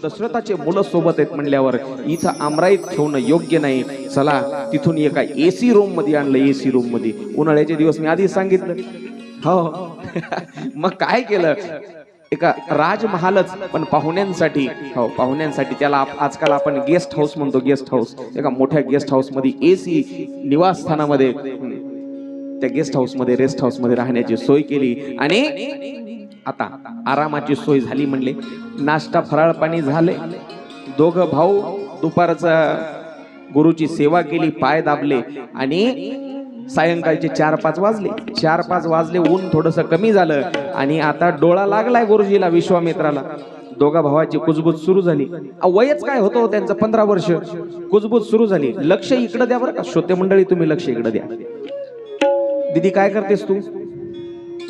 दशरथाचे मुलं सोबत आहेत म्हणल्यावर इथं आमराईत ठेवणं योग्य नाही. चला तिथून एका एसी रूम मध्ये आणलं. एसी रूम मध्ये उन्हाळ्याचे दिवस मी आधीच सांगितलं. हो मग काय केलं, एका राजमहालच पण पाहुण्यांसाठी, हो पाहुण्यांसाठी, त्याला आजकाल आपण गेस्ट हाऊस म्हणतो, गेस्ट हाऊस. एका मोठ्या गेस्ट हाऊस मध्ये एसी निवासस्थानामध्ये, त्या गेस्ट हाऊस मध्ये, रेस्ट हाऊस मध्ये राहण्याची सोय केली. आणि आता आरामाची सोय झाली म्हणले. नाश्ता फराळ पाणी झाले. दोघं भाऊ दुपारचा गुरुची सेवा केली, पाय दाबले आणि सायंकाळचे 4-5 वाजले. 4-5 वाजले, ऊन थोडस कमी झालं आणि आता डोळा लागलाय गुरुजीला, विश्वामित्राला. दोघा भावाची कुजबूज सुरू झाली. वयच काय होतं त्यांचं, 15 वर्ष. कुजबूज सुरू झाली. लक्ष इकडे द्या बरं का श्रोते मंडळी, तुम्ही लक्ष इकडे द्या. दीदी काय करतेस तू,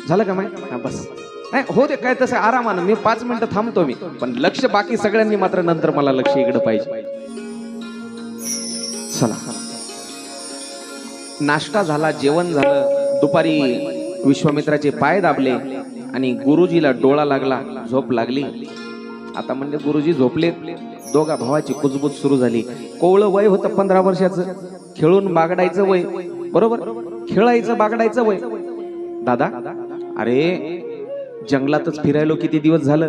झालं का माहिती? बस नाही हो दे, काय तसं आरामानं, मी 5 मिनिटं थांबतो मी, पण लक्ष बाकी सगळ्यांनी मात्र नंतर मला लक्ष इकडे पाहिजे. चला नाश्ता झाला, जेवण झालं. दुपारी विश्वामित्राचे पाय दाबले आणि गुरुजीला डोळा लागला, झोप लागली. आता म्हणजे गुरुजी झोपले. दोघा भावाची कुजबूज सुरू झाली. कोवळं वय होतं 15 वर्षाचं. खेळून बागडायचं वय, बरोबर, खेळायचं बागडायचं वय. दादा अरे जंगलातच फिरायलो किती दिवस झालं,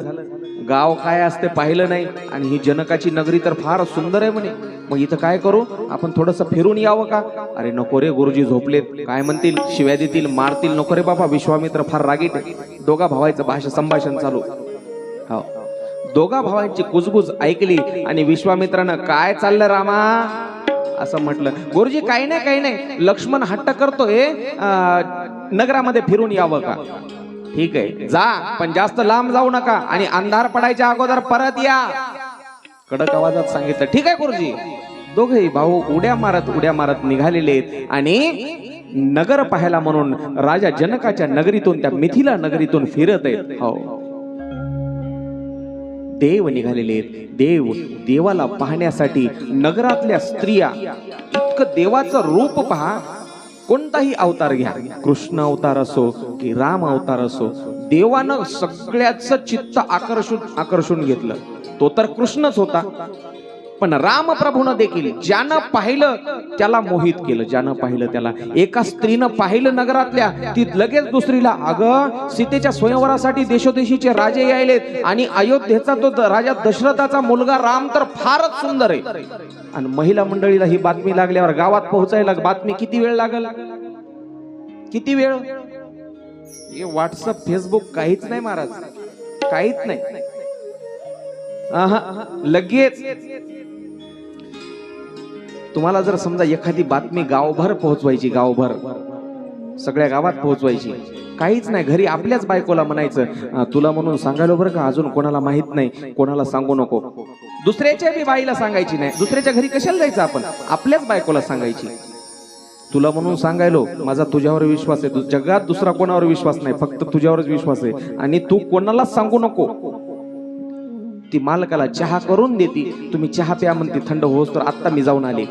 गाव काय असते पाहिलं नाही, आणि ही जनकाची नगरी तर फार सुंदर आहे म्हणे. मग इथं काय करू, आपण थोडस फिरून यावं का? अरे नको रे, गुरुजी झोपलेत, काय म्हणतील, शिव्या देतील, मारतील, नको रे बाबा. विश्वामित्र फार रागीट आहे. दोघा भावांचं संभाषण चालू. हो, दोघा भावांची कुजबूज ऐकली आणि विश्वामित्रानं काय चाललं रामा असं म्हटलं. गुरुजी काही नाही, काही नाही, लक्ष्मण हट्ट करतोय नगरामध्ये फिरून यावं का? ठीक आहे जा, पण जास्त लांब जाऊ नका आणि अंधार पडायच्या अगोदर परत या, कडक आवाजात सांगितलं. ठीक आहे गुरुजी. दोघेही भाऊ उड्या मारत निघालेले आहेत आणि नगर पाहायला म्हणून राजा जनकाच्या नगरीतून, त्या मिथिला नगरीतून फिरत आहेत. हो, देव निघालेले आहेत. देवाला पाहण्यासाठी नगरातल्या स्त्रिया, इतकं देवाचं रूप पहा. कोणताही अवतार घ्या, कृष्ण अवतार असो की राम अवतार असो, देवानं सगळ्याच चित्त आकर्षून घेतलं. तो तर कृष्णच होता, पण राम प्रभूनं देखील ज्यानं पाहिलं त्याला मोहित केलं. ज्यानं पाहिलं त्याला, एका स्त्रीनं पाहिलं नगरातल्या, ती लगेच दुसरीला, अगं सीतेच्या स्वयंवरासाठी देशोदेशीचे राजे यायलेत आणि अयोध्येचा तो राजा दशरथाचा मुलगा राम तर फारच सुंदर आहे. आणि महिला मंडळीला ही बातमी लागल्यावर गावात पोहोचायला बातमी किती वेळ लागल, किती वेळ? हे व्हॉट्सअप फेसबुक काहीच नाही महाराज, काहीच नाही. लगेच तुम्हाला जर समजा एखादी बातमी गावभर पोहोचवायची, गावभर सगळ्या गावात पोहोचवायची, काहीच नाही. घरी आपल्याच बायकोला म्हणायचं, तुला म्हणून सांगायला बरं का, अजून कोणाला माहित नाही, कोणाला सांगू नको. दुसऱ्याच्या बी बाईला सांगायची नाही. दुसऱ्याच्या घरी कशाला जायचं आपण, आपल्याच बायकोला सांगायची. तुला म्हणून सांगायलो, माझा तुझ्यावर विश्वास आहे, जगात दुसरा कोणावर विश्वास नाही, फक्त तुझ्यावरच विश्वास आहे, आणि तू कोणालाच सांगू नको. ती मालकाला चहा करून देती, तुम्ही चहा प्या म्हणते, थंड होस तर आता मी जाऊन आले.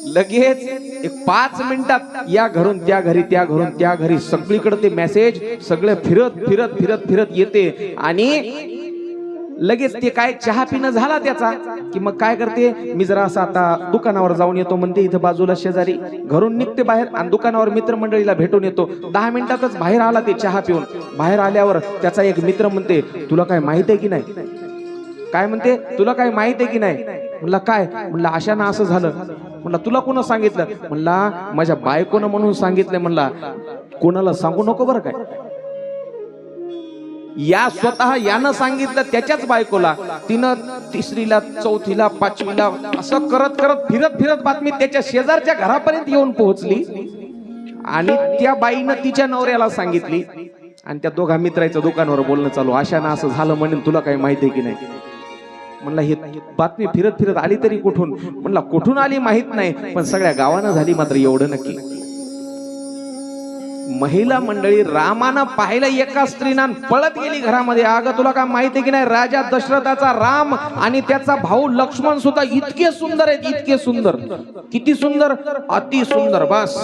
लगेच एक 5 मिनिटात या घरून त्या घरी, त्या घरून त्या घरी, सगळीकडे ते मेसेज सगळे फिरत येते. आणि लगेच ते काय चहा पिणं झाला त्याचा की मग काय करते, मी जरा असं आता दुकानावर जाऊन येतो म्हणते. इथं बाजूला शेजारी, घरून निघते बाहेर आणि दुकानावर मित्रमंडळीला भेटून येतो. 10 मिनिटातच बाहेर आला ते चहा पिऊन. बाहेर आल्यावर त्याचा एक मित्र म्हणते, तुला काय माहित आहे की नाही? काय म्हणते, तुला काय माहित आहे की नाही? म्हणला काय? म्हणला अशानं असं झालं. म्हणला तुला कोण सांगितलं? म्हणला माझ्या बायकोनं म्हणून सांगितलं. म्हणला कोणाला सांगू नको बरं काय. या स्वतः यानं सांगितलं त्याच्याच बायकोला. तिनं 3रीला 4थीला 5वीला असं करत फिरत बातमी त्याच्या शेजारच्या घरापर्यंत येऊन पोहोचली आणि त्या बाईनं तिच्या नवऱ्याला सांगितली. आणि त्या दोघा मित्राचं दुकानावर बोलणं चालू, अशानं असं झालं म्हणून तुला काही माहिती आहे की नाही? म्हणला ही बातमी फिरत आली तरी कुठून? म्हणला कुठून आली माहित नाही, पण सगळ्या गावानं झाली मात्र एवढं नक्की. महिला मंडळी रामानं पाहिलं एका स्त्रीनं पळत गेली घरामध्ये. अगं तुला काय माहिती की नाही, राजा दशरथाचा राम आणि त्याचा भाऊ लक्ष्मण सुद्धा इतके सुंदर आहेत, इतके सुंदर. किती सुंदर, अति सुंदर. बस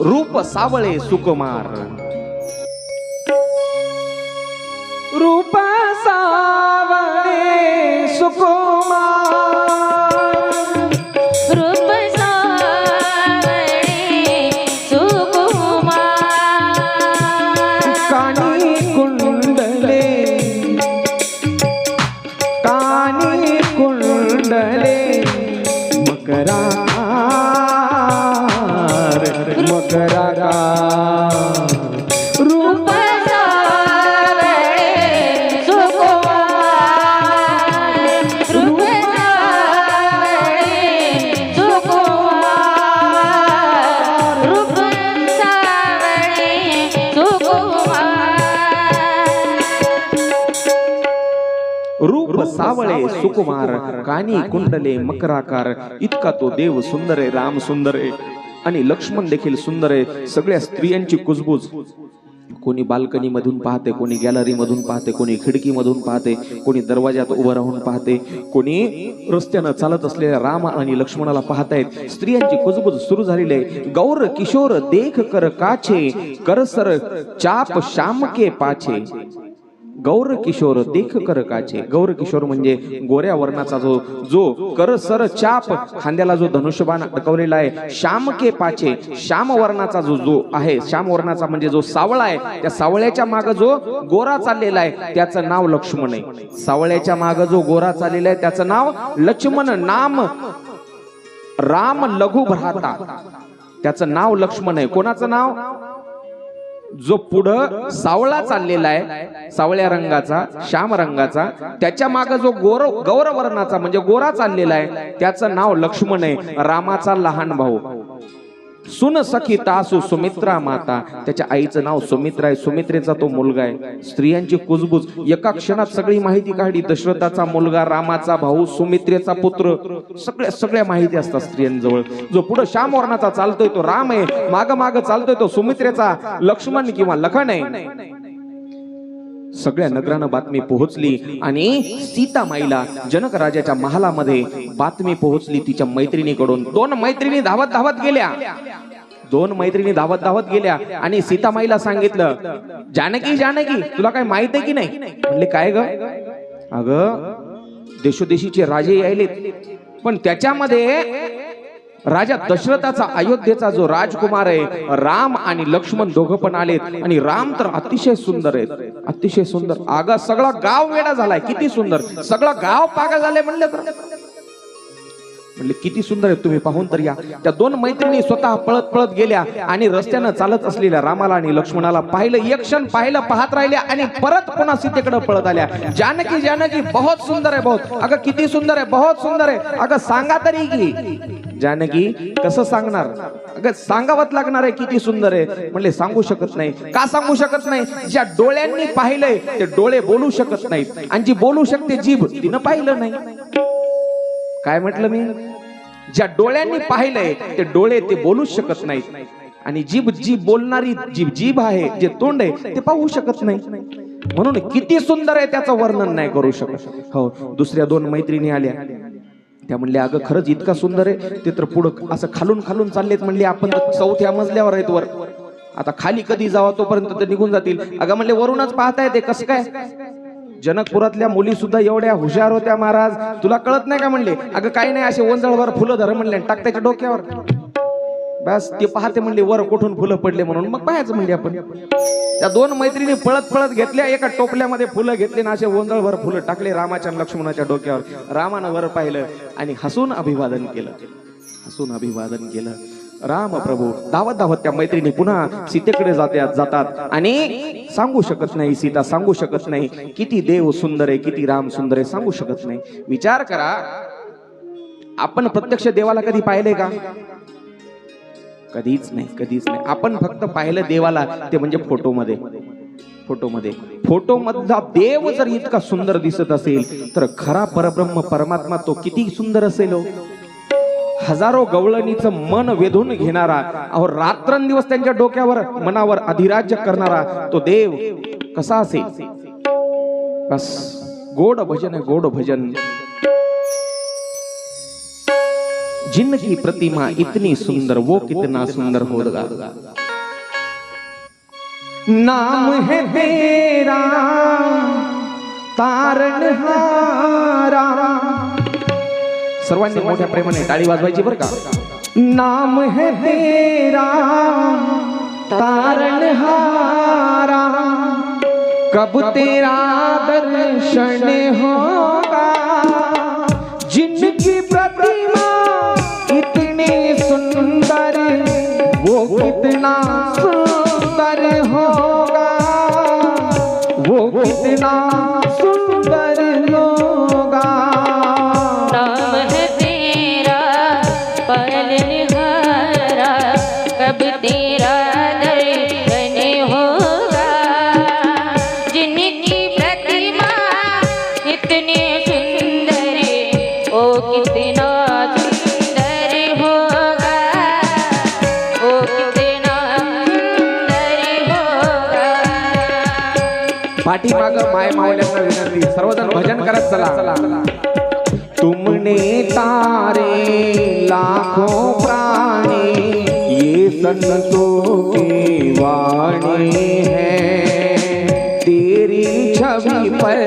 रूप सावळे सुकुमार, रूप सावळे सुकुमार, रूप सावळे सुकुमार, कानी कुंडले, कानी कुंडले मकराकार, मकराकार, रूप सावळे सुकुमार, रूप सावळे सुकुमार, रूप सावळे सुकुमार. रूप सावळे सुकुमार, कानी कुंडले मकराकार. इतका तो देव सुंदर आहे, राम सुंदर आहे आणि लक्ष्मण देखील सुंदर आहे. सगळ्या स्त्रियांची कुजबूज. कोणी बाल्कनी मधून पाहते, कोणी गॅलरी मधून पाहते, कोणी खिडकी मधून पाहते, कोणी दरवाजात उभं राहून पाहते, कोणी रस्त्यानं चालत असलेल्या राम आणि लक्ष्मणाला पाहतायत. स्त्रियांची कुजबूज सुरू झालेली आहे. गौर किशोर देख कर काछे, करसर चाप श्याम के पाछे. गौर किशोर देख कर काचे. गौर किशोर म्हणजे गोऱ्या वर्णाचा जो करसर चाप, खांद्याला जो धनुष्यबाण अडकवलेला आहे. श्याम के पाचे, श्याम वर्णाचा जो आहे, श्याम वर्णाचा म्हणजे जो सावळा आहे, त्या सावळ्याच्या मागे जो गोरा चाललेला आहे त्याचं नाव लक्ष्मण आहे. सावळ्याच्या मागे जो गोरा चाललेला आहे त्याचं नाव लक्ष्मण. नाम राम लघु भ्राता, त्याचं नाव लक्ष्मण आहे. कोणाचं नाव? जो पुढं सावळा चाललेला आहे, सावळ्या रंगाचा, श्याम रंगाचा, त्याच्या मागे जो गौरवर्णाचा म्हणजे गोरा चाललेला आहे त्याचं नाव लक्ष्मण आहे. रामाचा लहान भाऊ. सुन सखी तासू सुमित्रा माता, त्याच्या आईचं नाव सुमित्रा आहे. सुमित्रेचा तो मुलगा आहे. स्त्रियांची कुजबूज. एका क्षणात सगळी माहिती काढली. दशरथाचा मुलगा, रामाचा भाऊ, सुमित्रेचा पुत्र, सगळ्या माहिती असतात स्त्रियांजवळ. जो पुढे श्याम वर्णाचा चालतोय तो राम आहे, माग माग चालतोय तो सुमित्रेचा लक्ष्मण किंवा लखन आहे. सगळ्या नगरानं बातमी पोहोचली आणि सीता माईला जनक राजाच्या महालामध्ये बातमी पोहोचली तिच्या मैत्रिणीकडून. दोन मैत्रिणी धावत धावत गेल्या. दोन मैत्रिणी धावत धावत गेल्या आणि सीतामाईला सांगितलं, जानकी जानकी तुला काय माहित आहे की नाही? म्हणले काय ग? अगं देशोदेशीचे राजे यायलेत, पण त्याच्यामध्ये राजा दशरथाचा अयोध्येचा जो राजकुमार आहे राम आणि लक्ष्मण दोघं पण आलेत. आणि राम तर अतिशय सुंदर आहेत, अतिशय सुंदर. अगं सगळा गाव वेडा झालाय, किती सुंदर. सगळं गाव पागल झाले म्हणलं तर. म्हणले किती सुंदर आहे, तुम्ही पाहून तर या. त्या दोन मैत्रिणी स्वतः पळत पळत गेल्या आणि रस्त्यानं चालत असलेल्या रामाला आणि लक्ष्मणाला पाहिलं. एक क्षण पाहिलं, पाहत राहिल्या आणि परत पुन्हा सीतेकडे पळत आल्या. जानकी जानकी बहुत सुंदर आहे, बहुत. अगं किती सुंदर आहे, बहुत सुंदर आहे. अगं सांगा तरी की जानकी. कसं सांगणार? अगं सांगावत लागणार आहे किती सुंदर आहे. म्हणले सांगू शकत नाही. का सांगू शकत नाही? ज्या डोळ्यांनी पाहिलंय ते डोळे बोलू शकत नाहीत, आणि जी बोलू शकते जीभ तिनं पाहिलं नाही. काय म्हटलं मी? ज्या डोळ्यांनी पाहिलंय ते डोळे ते बोलूच शकत नाहीत, आणि जीभ जी बोलणारी जीभ आहे, जे तोंड आहे ते पाहू शकत नाही. म्हणून किती सुंदर आहे त्याचं वर्णन नाही करू शकत. हो, दुसऱ्या दोन मैत्रिणी आल्या. त्या म्हणले अगं खरंच इतका सुंदर आहे. ते तर पुढं असं खालून खालून चाललेत. म्हणले आपण चौथ्या मजल्यावर आहेत, वर. आता खाली कधी जावा तोपर्यंत ते निघून जातील. अगं म्हणले वरूनच पाहता येते. कसं काय? जनकपुरातल्या मुली सुद्धा एवढ्या हुशार होत्या महाराज, तुला कळत नाही का? म्हणले अगं काही नाही, असे ओंजळवर फुलं धर म्हणले, टाक त्याच्या डोक्यावर. बस ते पाहते म्हणले वर कुठून फुलं पडले म्हणून, मग पाहायचं म्हणले आपण. त्या दोन मैत्रिणी पळत पळत घेतल्या, एका टोपल्यामध्ये फुलं घेतले ना असे ओंजळभर फुलं टाकले रामाच्या लक्ष्मणाच्या डोक्यावर. रामानं वर पाहिलं आणि हसून अभिवादन केलं, हसून अभिवादन केलं. राम प्रभू. धावत धावत त्या मैत्रिणी पुन्हा सीतेकडे जातात आणि सांगू शकत नाही, सीता सांगू शकत नाही किती देव सुंदर आहे, किती राम सुंदर आहे, सांगू शकत नाही. विचार करा, आपण प्रत्यक्ष देवाला कधी पाहिले का? कधीच नाही, कधीच नाही. आपण फक्त पाहिलं देवाला ते म्हणजे फोटोमध्ये. फोटो मधला देव जर इतका सुंदर दिसत असेल तर खरा परब्रह्म परमात्मा तो किती सुंदर असेल. हजारो गवळणीचं मन वेधून घेणारा, अहो रात्रंदिवस त्यांच्या डोक्यावर मनावर अधिराज्य करणारा तो देव कसा असेल? बस गोड भजन है, गोड भजन। जिनकी प्रतिमा इतनी सुंदर, वो कितना सुंदर होगा। नाम है तेरा तारणहारा। सर्वांनी मोठ्या प्रेमाने टाळी वाजवायची बरं का। नाम है तेरा तारणहारा, कब तेरा दर्शन होगा। जिनकी प्रतिमा इतनी सुंदर, वो कितना सुंदर होगा, वो कितना सुंदर होगा। नाम है तेरा पालनहारा, कब तेरा दर्शन होगा। जिनकी प्रतिमा इतनी सुंदर, ओ कितना सुंदर होगा, ओ कितना सुंदर होगा। पाठीमाग माय मावल्यांना विनंती, सर्वजण भजन करत चला। तुमने तारे लाखों प्राणी, ये संतों की वाणी है। तेरी छवि पर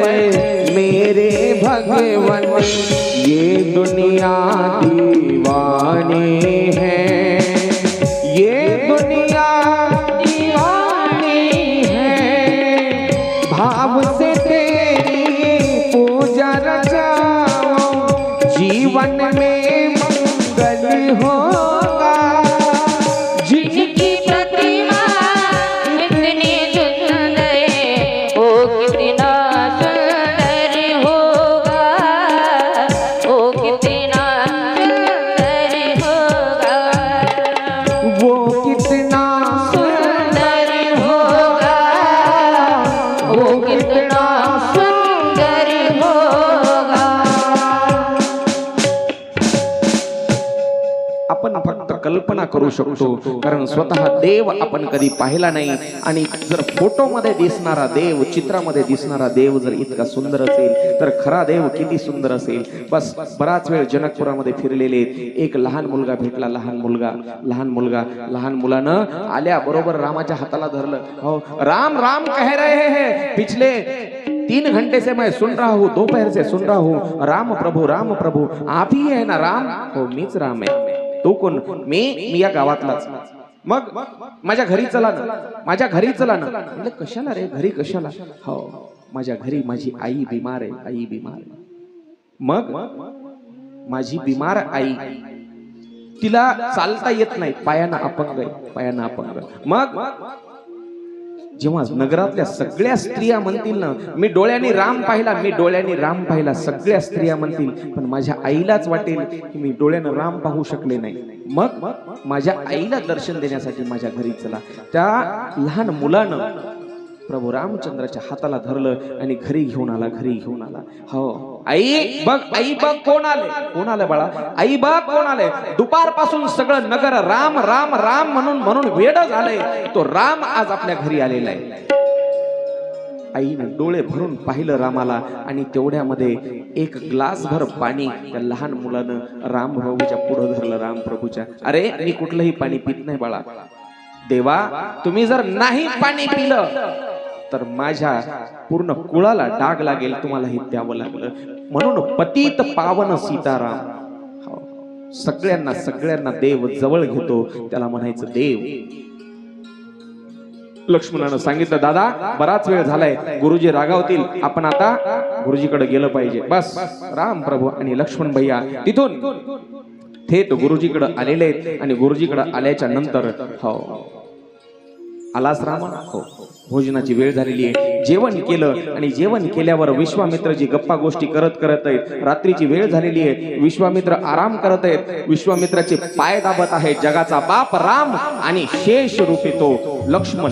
मेरे भगवन, ये दुनिया दीवानी है। ये दुनिया दीवानी है। भाव से तेरी पूजा रचाओ, जीवन में मंगल होगा। जिनकी प्रतिमा इतनी सुंदर, ओ कितना सुंदर होगा, ओ कितना सुंदर होगा। वो कितना सुंदर होगा, वो कितना सुंदर होगा। आपण फक्त कल्पना करू शकतो, कारण स्वतः देव आपण कधी पाहिला नाही। आणि जर फोटो मध्ये दिसणारा देव, चित्रामध्ये दिसणारा देव जर इतका सुंदर असेल, तर खरा देव किती सुंदर असेल। बस बराच वेळ जनकपुरामध्ये फिरलेले, एक लहान मुलगा भेटला। लहान मुलानं आल्या बरोबर रामाच्या हाताला धरलं। हो, राम राम कह रहे हैं, पिछले 3 घंटे से मैं सुन रहा हूँ, दोपहर से सुन रहा हूँ। राम प्रभु आप ही है ना राम? हो, मीच राम आहे। तू कोण? मी या गावातलाच। मग माझ्या घरी चला ना, माझ्या घरी चला ना। म्हणजे कशाला रे, घरी कशाला? हो, माझ्या घरी माझी आई बिमार आहे, आई बिमार आहे। मग माझी बिमार आई, तिला चालता येत नाही, पायानं अपंग आहे, पायानं अपंग। मग जेव्हा नगरातल्या सगळ्या स्त्रिया म्हणतील ना, मी डोळ्यांनी राम पाहिला, मी डोळ्यांनी राम पाहिला, सगळ्या स्त्रिया म्हणतील, पण माझ्या आईलाच वाटेल की मी डोळ्यानं राम पाहू शकले नाही। मग माझ्या आईला दर्शन देण्यासाठी माझ्या घरी चला। त्या लहान मुलानं प्रभू रामचंद्राच्या हाताला धरलं आणि घरी घेऊन आला। हो, आई बघ कोण आले बाळा, आई बघ कोण आले। दुपारपासून सगळं नगर राम राम राम म्हणून वेड झालंय, तो राम आज आपल्या घरी आलेला आहे। आईने डोळे भरून पाहिलं रामाला, आणि तेवढ्यामध्ये एक ग्लास भर पाणी त्या लहान मुलानं राम प्रभूच्या पुढे धरलं, राम प्रभूच्या। अरे मी कुठलंही पाणी पित नाही बाळा, देवा तुम्ही जर नाही पाणी पिलं तर माझ्या पूर्ण कुळाला डाग लागेल, तुम्हाला हे द्यावं लागलं। म्हणून पतित पावन सीताराम, सगळ्यांना देव जवळ घेतो, त्याला म्हणायचं देव। लक्ष्मणानं सांगितलं, दादा बराच वेळ झालाय, गुरुजी रागावतील, आपण आता गुरुजीकडे गेलं पाहिजे। बस राम प्रभू आणि लक्ष्मण भैया तिथून थेट गुरुजीकडे आलेले आहेत। आणि गुरुजीकडे आल्याच्या नंतर हो, आलास रामा? हो, भोजनाची वेळ झालेली आहे। जेवण केलं, आणि जेवण केल्यावर विश्वामित्रजी गप्पा गोष्टी करत आहेत। रात्रीची वेळ झालेली आहे, विश्वामित्र आराम करत आहेत, विश्वामित्राचे पाय दाबत आहे जगाचा बाप राम, आणि शेष रूपी तो लक्ष्मण।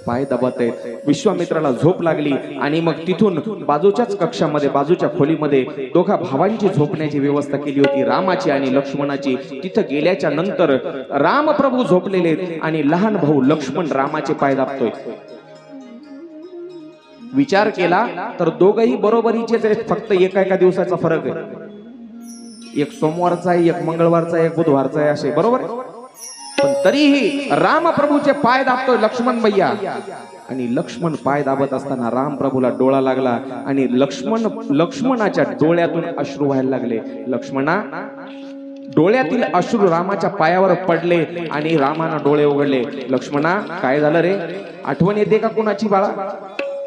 पाय दाबत आहेत. विश्वामित्राला झोप लागली आणि मग तिथून बाजूच्याच कक्षामध्ये बाजूच्या खोलीमध्ये दोघा भावांची झोपण्याची व्यवस्था केली होती, रामाची आणि लक्ष्मणाची. तिथं गेल्याच्या नंतर रामप्रभू झोपलेले आणि लहान भाऊ लक्ष्मण रामाचे पाय दाबतोय. विचार केला तर दोघही बरोबरीचेच आहेत, फक्त एका दिवसाचा फरक आहे. एक सोमवारचा आहे, एक मंगळवारचा आहे, एक बुधवारचा आहे, असे बरोबर. पण तरीही रामप्रभूचे पाय दाबतोय लक्ष्मण भैया. आणि लक्ष्मण पाय दाबत असताना रामप्रभूला डोळा लागला आणि लक्ष्मणाच्या डोळ्यातून अश्रू व्हायला लागले. लक्ष्मणा, डोळ्यातील अश्रू रामाच्या पायावर पडले आणि रामानं डोळे उघडले. लक्ष्मणा, काय झालं रे? आठवण येते का कुणाची बाळा?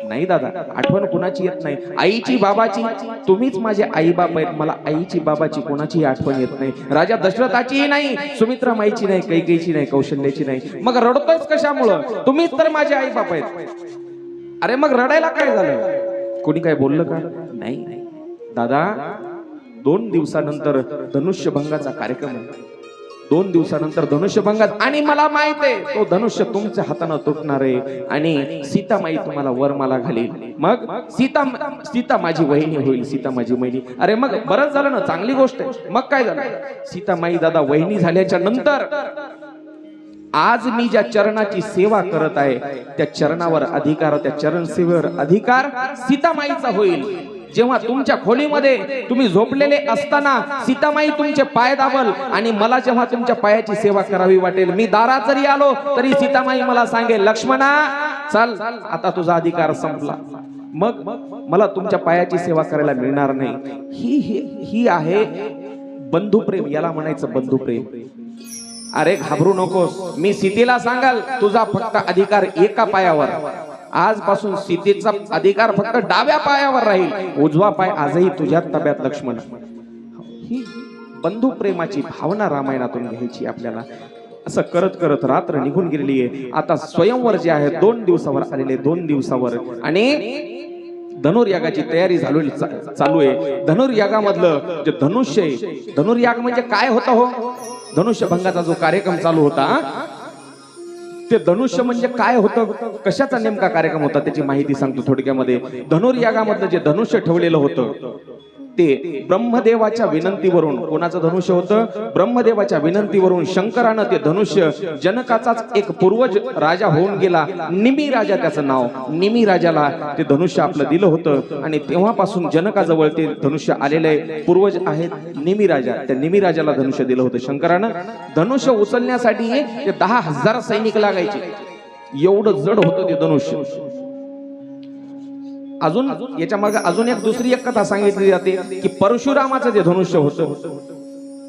नाही दादा, आठवण कुणाची येत नाही. आईची, बाबाची. तुम्हीच माझे आई बाप आहेत, मला आईची बाबाची कोणाची आठवण येत नाही. राजा दशरथाचीही नाही, सुमित्रा माईची नाही, कैकेयीची नाही, कौशल्याची नाही. मग रडतोयच कशामुळं? तुम्हीच तर माझे आई बाप आहेत. अरे मग रडायला काय झालं? कोणी काय बोललं का? नाही दादा, 2 दिवसानंतर धनुष्यभंगाचा कार्यक्रम आहे. 2 दिवसानंतर धनुष्यभंगात, आणि मला माहित आहे तो धनुष्य तुमच्या हाताने तुटणार आहे आणि सीतामाई तुम्हाला वरमाला घालील. मग सीता माझी वहिनी होईल, सीता माझी वहिनी. अरे मग बरंच झालं ना, चांगली गोष्ट आहे. मग काय झालं? सीतामाई दादा वहिनी झाल्याच्या नंतर आज मी ज्या चरणाची सेवा करत आहे त्या चरणावर अधिकार, त्या चरण सेवेवर अधिकार सीतामाईचा होईल. जेव्हा तुमच्या खोलीमध्ये तुम्ही झोपलेले असताना सीतामाई तुमचे पाय दाबल आणि मला जेव्हा तुमच्या पायाची सेवा करावी वाटेल, मी दारात जरी आलो तरी सीतामाई मला सांगेल, लक्ष्मणा चल, आता तुझा अधिकार संपला. मग मला तुमच्या पायाची सेवा करायला मिळणार नाही. ही आहे बंधुप्रेम. याला म्हणायचं बंधुप्रेम. अरे घाबरू नकोस, मी सीतेला सांगाल तुझा फक्त अधिकार एका पायावर. आजपासून सीतेचा अधिकार फक्त डाव्या पायावर राहील, उजवा पाय आजही तुझ्या ताब्यात लक्ष्मण. ही बंधू प्रेमाची भावना रामायणातून घ्यायची आपल्याला. असं करत करत रात्र निघून गेलेली आहे. आता स्वयंवर जे आहे 2 दिवसावर आलेले, 2 दिवसावर, आणि धनुर्यागाची तयारी चालू आहे. धनुर्यागामधलं जे धनुष्य आहे, धनुर्याग म्हणजे काय होतं हो? धनुष्यभंगाचा जो कार्यक्रम चालू होता ते धनुष्य म्हणजे काय होतं, कशाचा नेमका कार्यक्रम होता त्याची माहिती सांगतो थोडक्यामध्ये. धनुर्यागामधलं जे धनुष्य ठेवलेलं होतं ते ब्रह्मदेवाच्या विनंतीवरून, कोणाचं धनुष्य होतं? ब्रह्मदेवाच्या विनंतीवरून शंकरानं ते धनुष्य, जनकाचाच एक पूर्वज राजा होऊन गेला, निमी राजा त्याचं नाव, निमी राजाला ते धनुष्य आपलं दिलं होतं. आणि तेव्हापासून जनकाजवळ ते धनुष्य आलेले पूर्वज आहेत निमी राजा. त्या निमी राजाला धनुष्य दिलं होतं शंकरानं. धनुष्य उचलण्यासाठी ते 10,000 सैनिक लागायचे, एवढं जड होतं ते धनुष्य. अजून याच्या मागे अजून एक दुसरी एक कथा सांगितली जाते की परशुरामाचं जे धनुष्य होतं,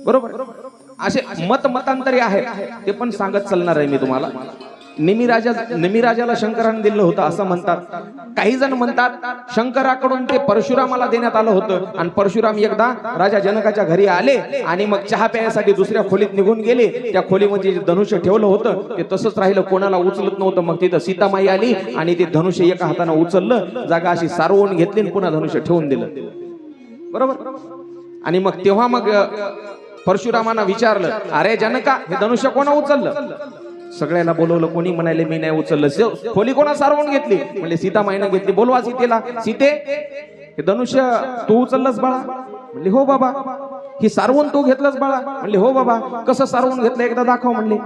बरोबर, असे मतांतरी आहेत, ते पण सांगत चालणार आहे मी तुम्हाला. निमिराजाला शंकराने दिलं होतं असं म्हणतात. काही जण म्हणतात शंकराकडून ते परशुरामाला देण्यात आलं होतं आणि परशुराम एकदा राजा जनकाच्या घरी आले आणि मग चहा प्यायसाठी दुसऱ्या खोलीत निघून गेले. त्या खोलीमध्ये जे धनुष्य ठेवलं होतं ते तसंच राहिलं, कोणाला उचलत नव्हतं. मग तिथं सीतामाई आली आणि ते धनुष्य एका हाताने उचललं, जागा अशी सारवून घेतली आणि पुन्हा धनुष्य ठेवून दिलं, बरोबर. आणि मग तेव्हा मग परशुरामांना विचारलं, अरे जनका, हे धनुष्य कोणा उचललं? सगळ्याला बोलवलं, कोणी म्हणाले मी नाही उचललं. खोली कोणा सारवून घेतली? म्हणजे सीतामाईनं घेतली. बोलवा सीतेला. सीते, हे धनुष्य तू उचललंस बाळा? म्हणले हो बाबा. ही सारवून तू घेतलंस बाळा? म्हणले हो बाबा. कसं सारवून घेतलं एकदा दाखव म्हणले.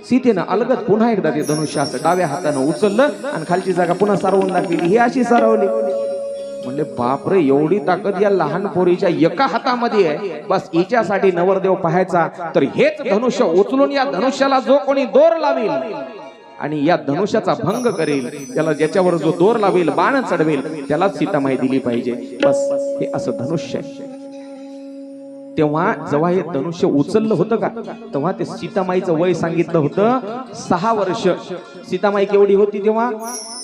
सीतेनं अलगद पुन्हा एकदा ते धनुष्य असं डाव्या हातानं उचललं आणि खालची जागा पुन्हा सारवून दाखवली. ही अशी सारवली. म्हणले बापरे, एवढी ताकद या लहान पोरीच्या एका हातामध्ये आहे, बस हिच्यासाठी नवरदेव पाहायचा तर हेच धनुष्य उचलून या धनुष्याला जो कोणी दोर लावेल आणि या धनुष्याचा भंग करेल, त्याला ज्याच्यावर जो दोर लावेल, बाण चढवेल, त्याला सीतामाई दिली पाहिजे. बस हे असं धनुष्य आहे. तेव्हा जेव्हा हे धनुष्य उचललं होतं का, तेव्हा ते सीतामाईचं वय सांगितलं होतं 6 वर्ष. सीतामाई केवढी होती तेव्हा?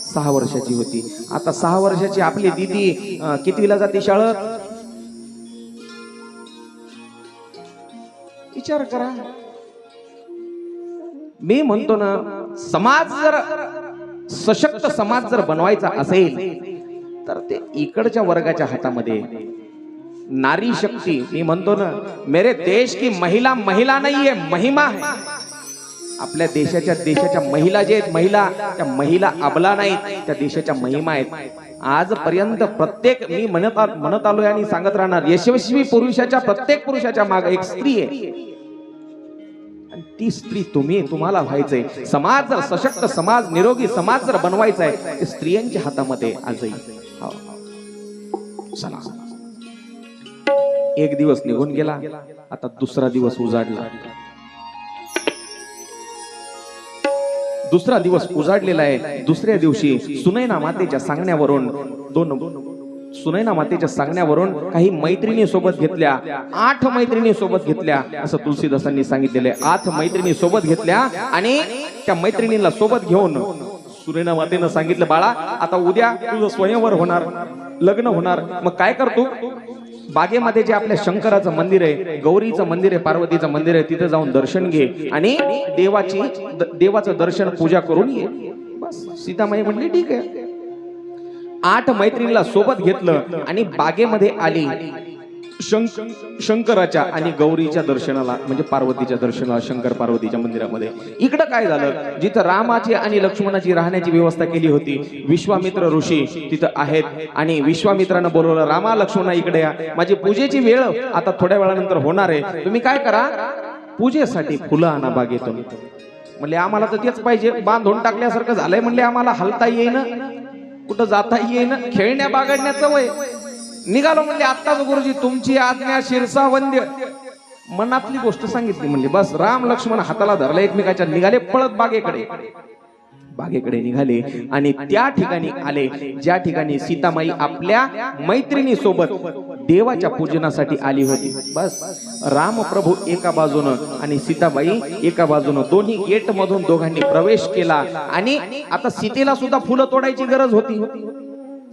6 वर्षाची होती. आता 6 वर्षाची आपली दीदी कितवीला जाते शाळेत? विचार करा. मी म्हणतो ना, समाज जर सशक्त समाज जर बनवायचा असेल तर ते इकडच्या वर्गाच्या हातामध्ये. नारी शक्ती, मी म्हणतो ना, मेरे देश की महिला महिला नहीं है, महिमा है. आपल्या देशाच्या महिला जे आहेत, महिला त्या महिला अबला नाहीत, त्या देशाच्या महिमा आहेत. आजपर्यंत प्रत्येक मी म्हणत आलोय आणि सांगत राहणार, यशस्वी प्रत्येक पुरुषाच्या मागे एक स्त्री आहे. आणि ती स्त्री तुम्हाला व्हायचंय. समाज जर सशक्त, समाज निरोगी समाज जर बनवायचा आहे, ते स्त्रियांच्या हातामध्ये आजही. चला, एक दिवस निघून गेला, आता दुसरा दिवस उजाडला. दुसरा दिवस उजाडलेला आहे. दुसऱ्या दिवशी सुनैना मातेच्या सांगण्यावरून काही मैत्रिणी सोबत घेतल्या, 8 मैत्रिणी सोबत घेतल्या, असं तुलसीदासांनी सांगितलेलं आहे. 8 मैत्रिणी सोबत घेतल्या आणि त्या मैत्रिणींना सोबत घेऊन सुनैना मातेनं सांगितलं, बाळा आता उद्या तुझं स्वयंवर होणार, लग्न होणार. मग काय करतो, बागेमध्ये जे शंकराचं मंदिर आहे, गौरीचं मंदिर आहे, पार्वतीचं मंदिर आहे, तिथे जाऊन दर्शन घे आणि देवाचं दर्शन पूजा करून ये. बस सीतामाई म्हणली ठीक आहे. 8 मैत्रिणीला सोबत घेतलं आणि बागेमध्ये आली शंकराच्या आणि गौरीच्या दर्शनाला, म्हणजे पार्वतीच्या दर्शनाला, शंकर पार्वतीच्या मंदिरामध्ये. इकडं काय झालं, जिथं रामाची आणि लक्ष्मणाची राहण्याची व्यवस्था केली होती, विश्वामित्र ऋषी तिथं आहेत आणि विश्वामित्रानं बोलवलं, रामा लक्ष्मणा इकडे या, माझी पूजेची वेळ आता थोड्या वेळानंतर होणार आहे, तुम्ही काय करा, पूजेसाठी फुलं आणा बागेतून. म्हणले आम्हाला तर तेच पाहिजे, बांधून टाकल्यासारखं झालंय. म्हणले आम्हाला हलता येईन, कुठं जाता येईन, खेळण्या बागडण्याचं वय. निघालो म्हणले आत्ताच गुरुजी, तुमची आज्ञा शिरसा वंद्य. मनातली गोष्ट सांगितली. म्हणले बस. राम लक्ष्मण हाताला धरला एकमेकाच्या, निघाले पळत बागेकडे निघाले आणि त्या ठिकाणी आले ज्या ठिकाणी सीतामाई आपल्या मैत्रिणी सोबत देवाच्या पूजनासाठी आली होती. बस राम प्रभू एका बाजूनं आणि सीताबाई एका बाजूनं, दोन्ही गेट मधून दोघांनी प्रवेश केला. आणि आता सीतेला सुद्धा फुलं तोडायची गरज होती.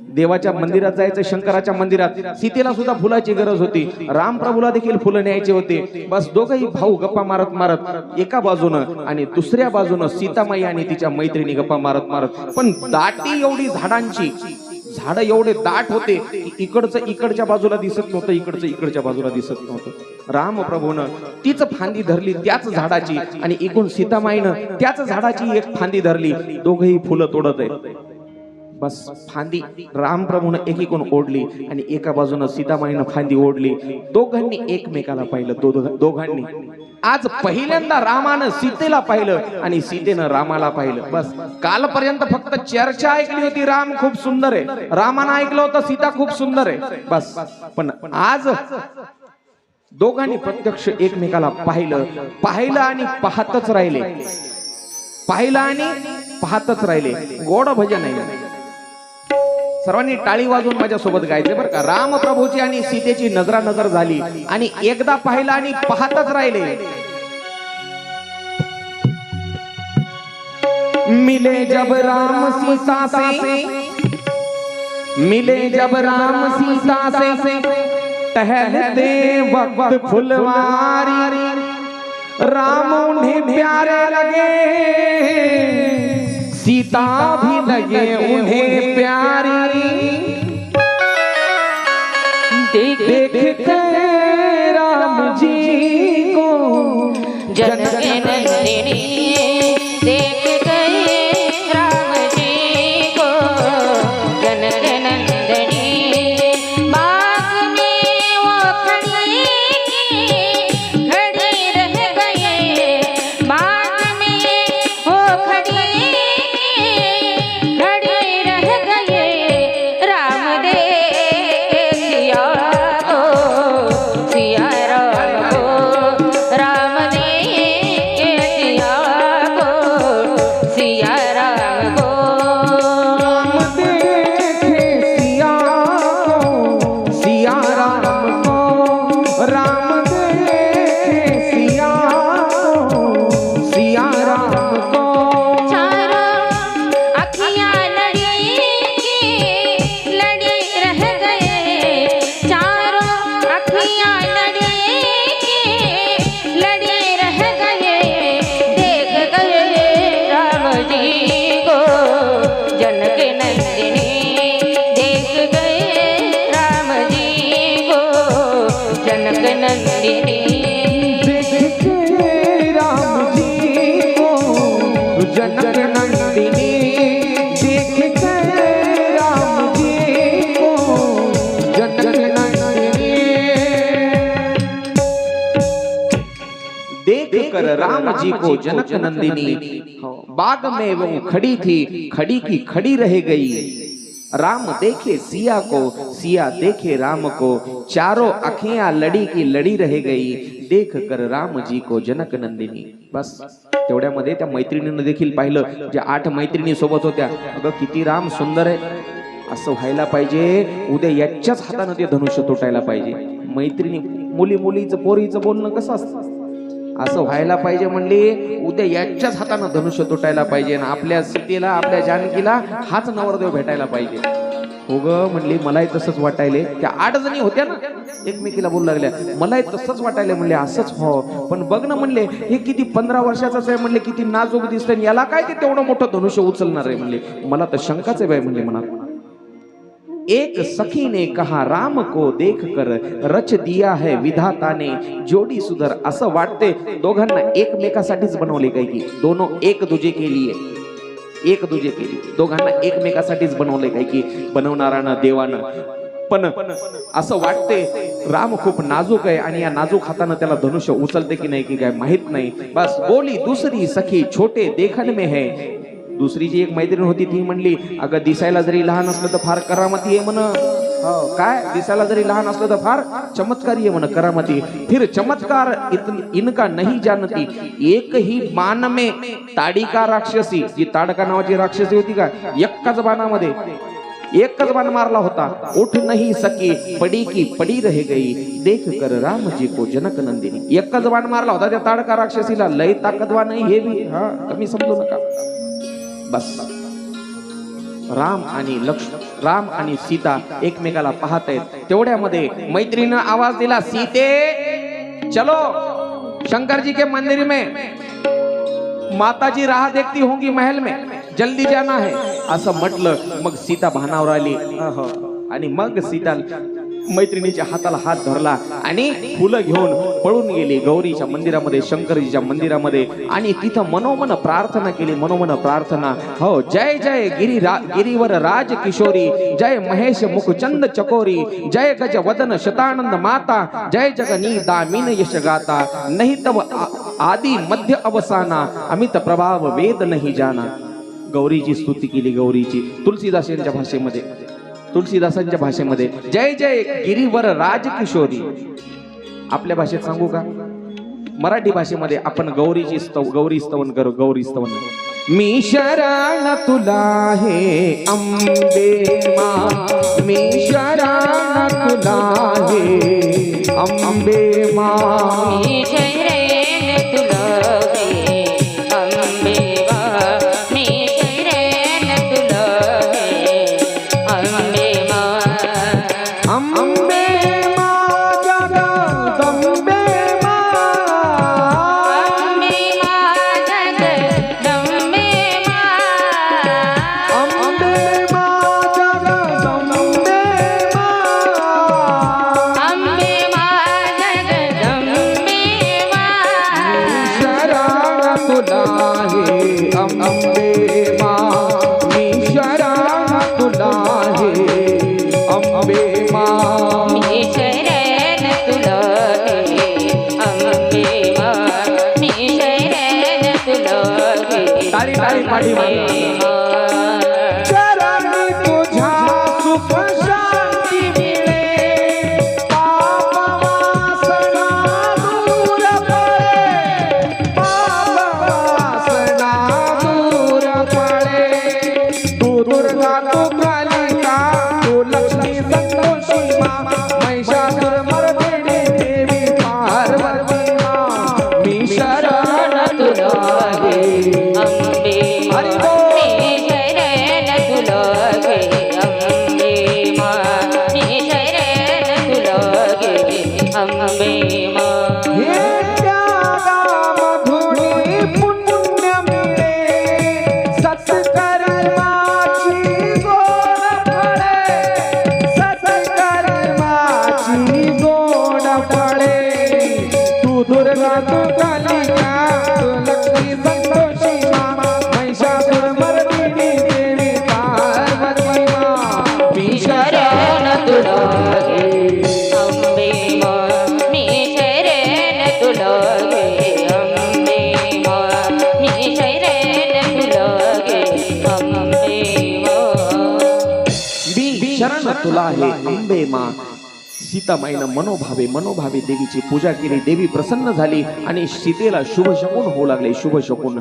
देवाच्या मंदिरात जायचं, शंकराच्या मंदिरात, सीतेला सुद्धा फुलाची गरज होती, राम प्रभूला देखील फुलं न्यायचे होते. बस दोघही भाऊ गप्पा मारत एका बाजूनं आणि दुसऱ्या बाजूनं सीतामाई आणि तिच्या मैत्रिणी गप्पा मारत. पण दाटी एवढी झाडांची, झाड एवढे दाट होते की इकडचं इकडच्या बाजूला दिसत नव्हतं, इकडचं इकडच्या बाजूला दिसत नव्हतं. राम प्रभूनं तीच फांदी धरली त्याच झाडाची आणि इकडून सीतामाईनं त्याच झाडाची एक फांदी धरली. दोघही फुलं तोडत आहेत. बस फांदी राम प्रभूनं एकीकडून ओढली आणि एका बाजूनं सीतामाईनं फांदी ओढली. दोघांनी एकमेकाला पाहिलं. दोघांनी आज पहिल्यांदा रामानं सीतेला पाहिलं आणि सीतेनं रामाला पाहिलं. बस कालपर्यंत फक्त चर्चा ऐकली होती, राम खूप सुंदर आहे, रामानं ऐकलं होतं सीता खूप सुंदर आहे. बस पण आज दोघांनी प्रत्यक्ष एकमेकाला पाहिलं आणि पाहतच राहिले. गोड भजन आहे. सर्वांनी टाळी वाजवून माझ्यासोबत गायचे बरं का. राम प्रभूची आणि सीतेची नजर झाली आणि एकदा पाहिलं आणि पाहतच राहिले. मिले जब राम सीता से टहलते वक्त फुलवारी, राम उन्हें प्यारे लगे, सीता भी लगे उन्हें प्यारी। देखते राम जी को जनक नंदिनी, देख गए राम जी को जनक नंदिनी। बाग में वो खड़ी रह गए, बाग में वो खड़ी रह गए। राम देख सिया को, सिया राम को, राम देख सिया को, सिया राम को। सिया राम को, राम देखे सिया राम को। चारों अखियाँ लड़ी रह गए, चारों अखियाँ लड़ी रह गए। देख गए राम जी को जनक नंदिनी, देख गए राम जी को जनक नंदिनी। देखे राम जी को कर राम जी को जनक नंदिनी, बाग में वो खड़ी थी, खड़ी की खड़ी रह गई। राम देखे सिया को, सिया देखे राम को, चारों अखियां लड़ी की लड़ी रह गई। देख कर राम जी को जनक नंदिनी। बस तेवढ्यामध्ये त्या मैत्रिणीनं देखील पाहिलं, ज्या 8 मैत्रिणी सोबत होत्या, अगं किती राम सुंदर आहे, असं व्हायला पाहिजे, उद्या याच्याच हाताने ते धनुष्य तुटायला पाहिजे. मैत्रिणी मुलीचं पोरीचं बोलणं कसं असतं, असं व्हायला पाहिजे म्हणले, उद्या याच्याच हाताने धनुष्य तुटायला पाहिजे, आणि आपल्या सीतेला आपल्या जानकीला हाच नवरदेव भेटायला पाहिजे. हो ग म्हणली, मलाही तसंच वाटायले. त्या 8 जणी होत्या ना, एकमेकीला बोलू लागल्या, मलाही तसंच वाटायले म्हणले, असंच हो. पण बघ ना म्हणले, हे किती 15 वर्षाचाच आहे म्हणले, किती नाजूक दिसतंय, याला काय ते तेवढं मोठं धनुष्य उचलणार आहे म्हणले. मला तर शंकाच आहे बाई म्हणले मनात. एक सखी ने कहा राम को देख कर, रच दिया है विधाता ने जोडी सुधर. असं वाटते दोघांना एकमेकासाठीच बनवले काय की, दोनों एक दूजे के लिए, एक दूजे के लिए, दोघांना एकमेकासाठीच बनवले काय की, बनवणारानं देवानं. पण असं वाटते राम खूप नाजूक आहे, आणि या नाजूक हातानं त्याला धनुष्य उचलते की नाही की काय माहित नाही. बस बोली दूसरी सखी छोटे देखन में है. दुसरी जी एक मैत्रीण होती ती म्हणली, अगं दिसायला जरी लहान असलं तर फार करामती आहे म्हण. काय दिसायला जरी लहान असलं तर फार चमत्कारी आहे म्हण, करामती. फिर चमत्कार इनका नहीं जानती, एक ही बाण में ताडिका राक्षसी, जी ताडका नावाची राक्षसी होती का, एकच बाणामध्ये एकच बाण मारला होता. उठ नहीं सकी पडी की पडी रह गई. देख कर राम जी को जनक नंदिनी. एकच बाण मारला होता त्या ताडका राक्षसीला, लय ताकदवान नाही हे बी, कमी समजू नका. बस राम आणि सीता एकमेकाला पाहत आहेत. तेवढ्यामध्ये मैत्रीनं आवाज दिला, सीते चलो शंकर जी के मंदिर में, माताजी राह देखती होंगी महल में, जल्दी जाना है. असं म्हटलं. मग सीता भानावर आली, आणि मग सीता मैत्रिणीच्या हाताला हात धरला आणि फुलं घेऊन पळून गेली गौरीच्या मंदिरामध्ये, शंकरजीच्या मंदिरामध्ये, आणि तिथं मनोमन प्रार्थना केली, मनोमन प्रार्थना. हो, जय जय गिरीवर राज किशोरी, जय महेश मुखचंद चकोरी, जय गज वदन शतानंद माता, जय जगनी दामिन यश गाता, नहीं तब आदि मध्य अवसाना, अमित प्रभाव वेद नहीं जाना. गौरीची स्तुती केली, गौरीची तुलसीदासांच्या भाषेमध्ये जय जय गिरीवर राज किशोरी. आपल्या भाषेत सांगू का, मराठी भाषेमध्ये आपण गौरी स्तवन करू. गौरी स्तवन. मी शरण तुला हे अंबे मा, मी शरण तुला हे अंबे मा, मी शरण तुला हे अंबे मा, मी शरण तुला हे अंबे मा. अंबे मा जगदंबे मा, अंबे मा जगदंबे मा, अंबे मा जगदंबे मा, अंबे मा जगदंबे मा. शरण तुला हे अंबे मा, मी शरण तुला हे अंबे मा. मी शरण तुला हे अंबे मा, मी शरण तुला हे तारी तारी पाठी अंबे मा. चरणी तुझ्या सुख शांती मिळे, पाप वासना दूर पळे, पाप वासना दूर पळे. तू दुर्गा तू कालिका, तू लक्ष्मी संतोषी मा, महिषासुर मर्दिनी देवी पार्वती मा. मी शरण तुला हे अंबे मा, हरि बोल. मी शरण तुला हे अंबे मा, मी शरण तुला हे अंबे मा. हे त्यागामधुनी पुण्य मिळे, सत्कर्माची गोड फळे, सत्कर्माची गोड फळे. तू दुर्गा तू कालिका, तू लक्ष्मी संतोषी मा, महिषासुर मर्दिनी देवी पार्वती मा. मी शरण तुला हे अंबे मा, मी शरण तुला हे अंबे तुला हे अंबे मा. सीतामाईनं मनोभावे देवीची पूजा केली. देवी प्रसन्न झाली आणि सीतेला शुभ शकून होऊ लागले. शुभ शकून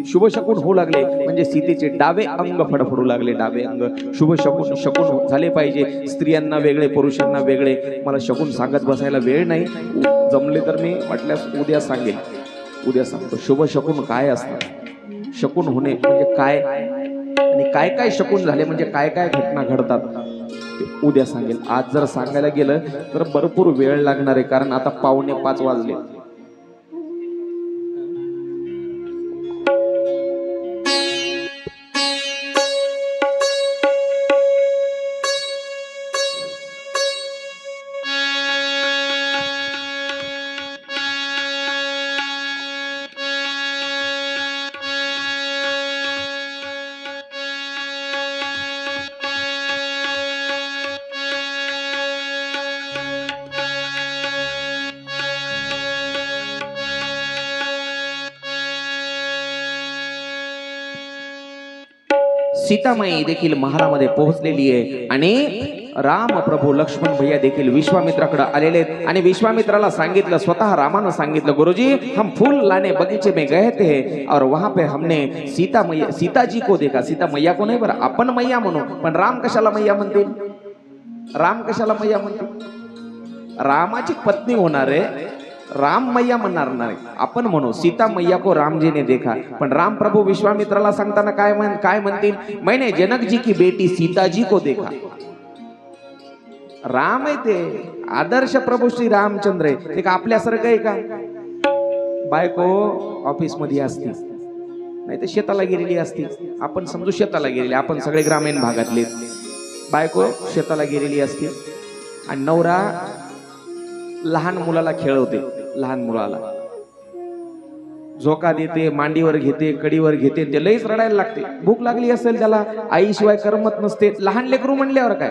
शुभ शकून होऊ लागले म्हणजे सीतेचे डावे अंग फडफडू लागले. डावे अंग शुभ शकून झाले पाहिजे. स्त्रियांना वेगळे, पुरुषांना वेगळे. मला शकून सांगत बसायला वेळ नाही. जमले तर मी वाटल्यास उद्या सांगेन. उद्या सांगतो शुभ शकून काय असतं, शकून होणे म्हणजे काय, आणि काय काय शकून झाले म्हणजे काय काय घटना घडतात उद्या सांगेल. आज जर सांगायला गेलं तर भरपूर वेळ लागणार आहे, कारण आता 4:45 वाजले. सीतामाई देखील महालामध्ये पोहोचलेली आहे आणि राम प्रभू लक्ष्मण भैया देखील विश्वामित्राकडे आलेले आहेत. आणि विश्वामित्राला सांगितलं, स्वतः रामानं सांगितलं, गुरुजी हम फूल लाने बगीचे में गए थे और वहां पे हमने सीताजी को देखा. सीता मैया को नाही बरं, आपण मैया म्हणू, पण राम कशाला मैया म्हणतील? राम कशाला मैया म्हणतील? रामाची पत्नी होणार आहे, राम मैया म्हणणार नाही. आपण म्हणू सीता मैया को राम जी ने देखा. पण राम प्रभू विश्वामित्राला सांगताना काय म्हणतील? मैंने जनक जी की बेटी सीता जी को देखा. राम आहे ते, आदर्श प्रभू श्री रामचंद्र आहे. ते का आपल्यासारखं आहे का? बायको ऑफिस मध्ये असती, नाही तर शेताला गेलेली असती. आपण समजू शेताला गेलेली, आपण सगळे ग्रामीण भागातले. बायको शेताला गेलेली असते आणि नवरा लहान मुलाला खेळवते. लहान मुलाला झोका देते, मांडीवर घेते, कडीवर घेते. ते लईच रडायला लागते. भूक लागली असेल त्याला, आईशिवाय करमत नसते. लहान लेकरू म्हणल्यावर काय,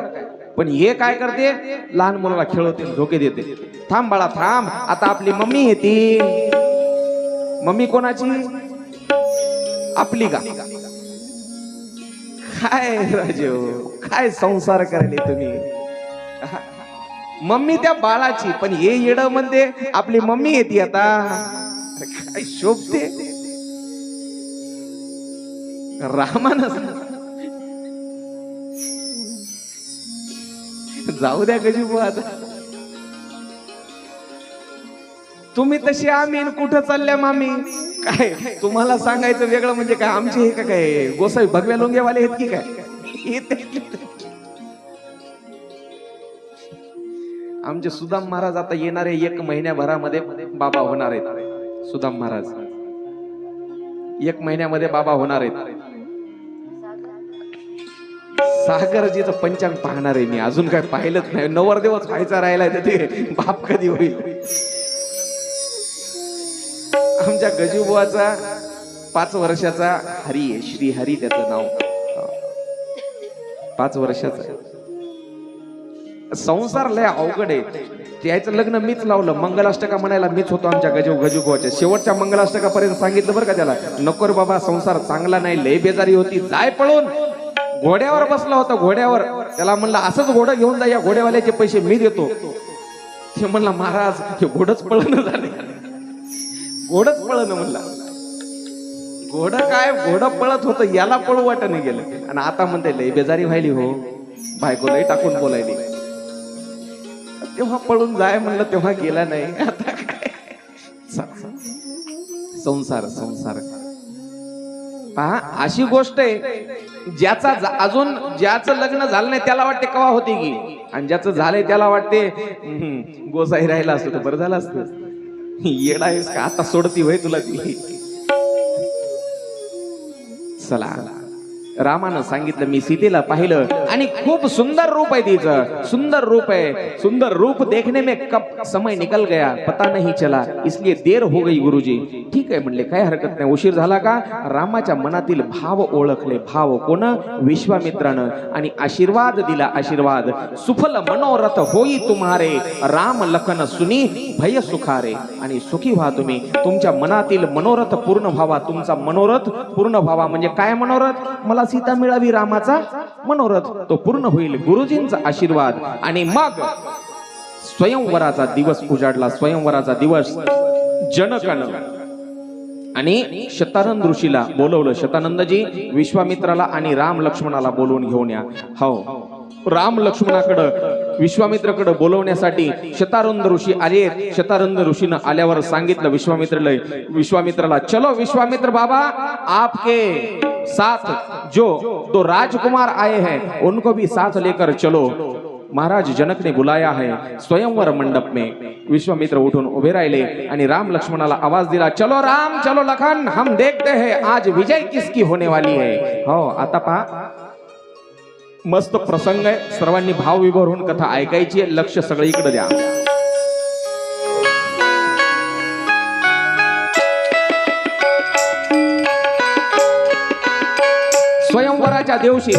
पण हे काय करते? लहान मुलाला खेळवते, झोके देते. थांब बाळा थांब, आता आपली मम्मी येते. मम्मी कोणाची? आपली का? काय राजू, काय संसार करायले तुम्ही? मम्मी त्या बाळाची, पण हे येड म्हणते आपली मम्मी येते. आता काय शोभते रामानं. जाऊ द्या गजू आता, तुम्ही तशी आम्ही कुठं चालल्या मामी? काय तुम्हाला सांगायचं वेगळं म्हणजे काय? आमचे हे काय गोसाई भगव्या लोंग्यावाले आहेत की काय? आमचे सुदाम महाराज आता येणारे 1 महिन्याभरामध्ये बाबा होणार आहेत. सुदाम महाराज 1 महिन्यामध्ये बाबा होणार आहेत. सागरजीचं पंचांग पाहणार आहे मी, अजून काय पाहिलंच नाही. नवरदेवच व्हायचा राहिलाय तर ते बाप कधी होईल? आमच्या गजूबुवाचा 5 वर्षाचा हरी आहे, श्री हरी त्याचं नाव. 5 वर्षाचा. संसार लय अवघड आहे. त्याचं लग्न मीच लावलं. मंगलाष्टका म्हणायला मीच होतो आमच्या गजूबुवाच्या. शेवटच्या मंगलाष्टकापर्यंत सांगितलं बरं का त्याला, नको रे बाबा संसार चांगला नाही, लय बेजारी होती, जाय पळून. घोड्यावर बसला होता, घोड्यावर. त्याला म्हणलं असंच घोडं घेऊन जा, या घोड्यावाल्याचे पैसे मी देतो. ते म्हणला महाराज हे घोडच पळणं झाले, घोडच पळणं. म्हणला घोडं काय, घोडं पळत होतं, याला पळू वाटणं गेलं. आणि आता म्हणते लय बेजारी व्हायली हो, बायको लय टाकून बोलायली. तेव्हा पळून जाय म्हणलं, तेव्हा गेला नाही. आता काय संसार पहा, अशी गोष्ट आहे ज्याचा अजून ज्याचं लग्न झालं नाही त्याला वाटते कवा होती की, आणि ज्याचं झालंय त्याला वाटते गोसाई राहिला असतो तर बरं झालं असतं. येडा आहेस का, आता सोडती होय तुला ती? चला, रामानं सांगितलं मी सीतेला पाहिलं आणि खूप सुंदर रूप आहे तिचं, सुंदर रूप है, सुंदर रूप देखने में कब समय निकल गया पता नहीं चला, इसलिए देर हो गई गुरुजी. ठीक आहे म्हणले, काय हरकत नाही, उशीर झाला का? रामाच्या मनातील भाव ओळखले. भाव कोण? विश्वामित्रानं. आणि आशीर्वाद दिला. आशीर्वाद, सुफल मनोरथ होई तुम्हारे, राम लखन सुनी भय सुखारे आणि सुखी व्हा तुम्ही. तुमच्या मनातील मनोरथ पूर्ण व्हावा. तुमचा मनोरथ पूर्ण व्हावा म्हणजे काय मनोरथ? मला सीता मिळावी रामाचा मनोरथ तो पूर्ण होईल. गुरुजींचा आशीर्वाद. आणि मग स्वयंवराचा दिवस उजाडला. स्वयंवराचा दिवस. जनकानं आणि शतानंद ऋषीला बोलवलं. शतानंदजी विश्वामित्राला आणि राम लक्ष्मणाला बोलवून घेऊन या. हो, राम लक्ष्मणाकडं विश्वामित्राकडे बोलवण्यासाठी शतानंद ऋषी आले. शतानंद ऋषीनं आल्यावर सांगितलं विश्वामित्राला, चलो विश्वामित्र बाबा, आपके साथ जो दो राजकुमार आए हैं उनको भी साथ लेकर चलो. महाराज जनक ने बुलाया है स्वयंवर मंडप में. विश्वामित्र उठून उभे राहिले आणि राम लक्ष्मणाला आवाज दिला, चलो राम, चलो लखन, हम देखते हैं आज विजय किसकी होने वाली है. हो, आता पहा, मस्त प्रसंग आहे. सर्वांनी भावविभोर होऊन कथा ऐकायची आहे. लक्ष सगळीकडे द्या. स्वयंवराच्या दिवशी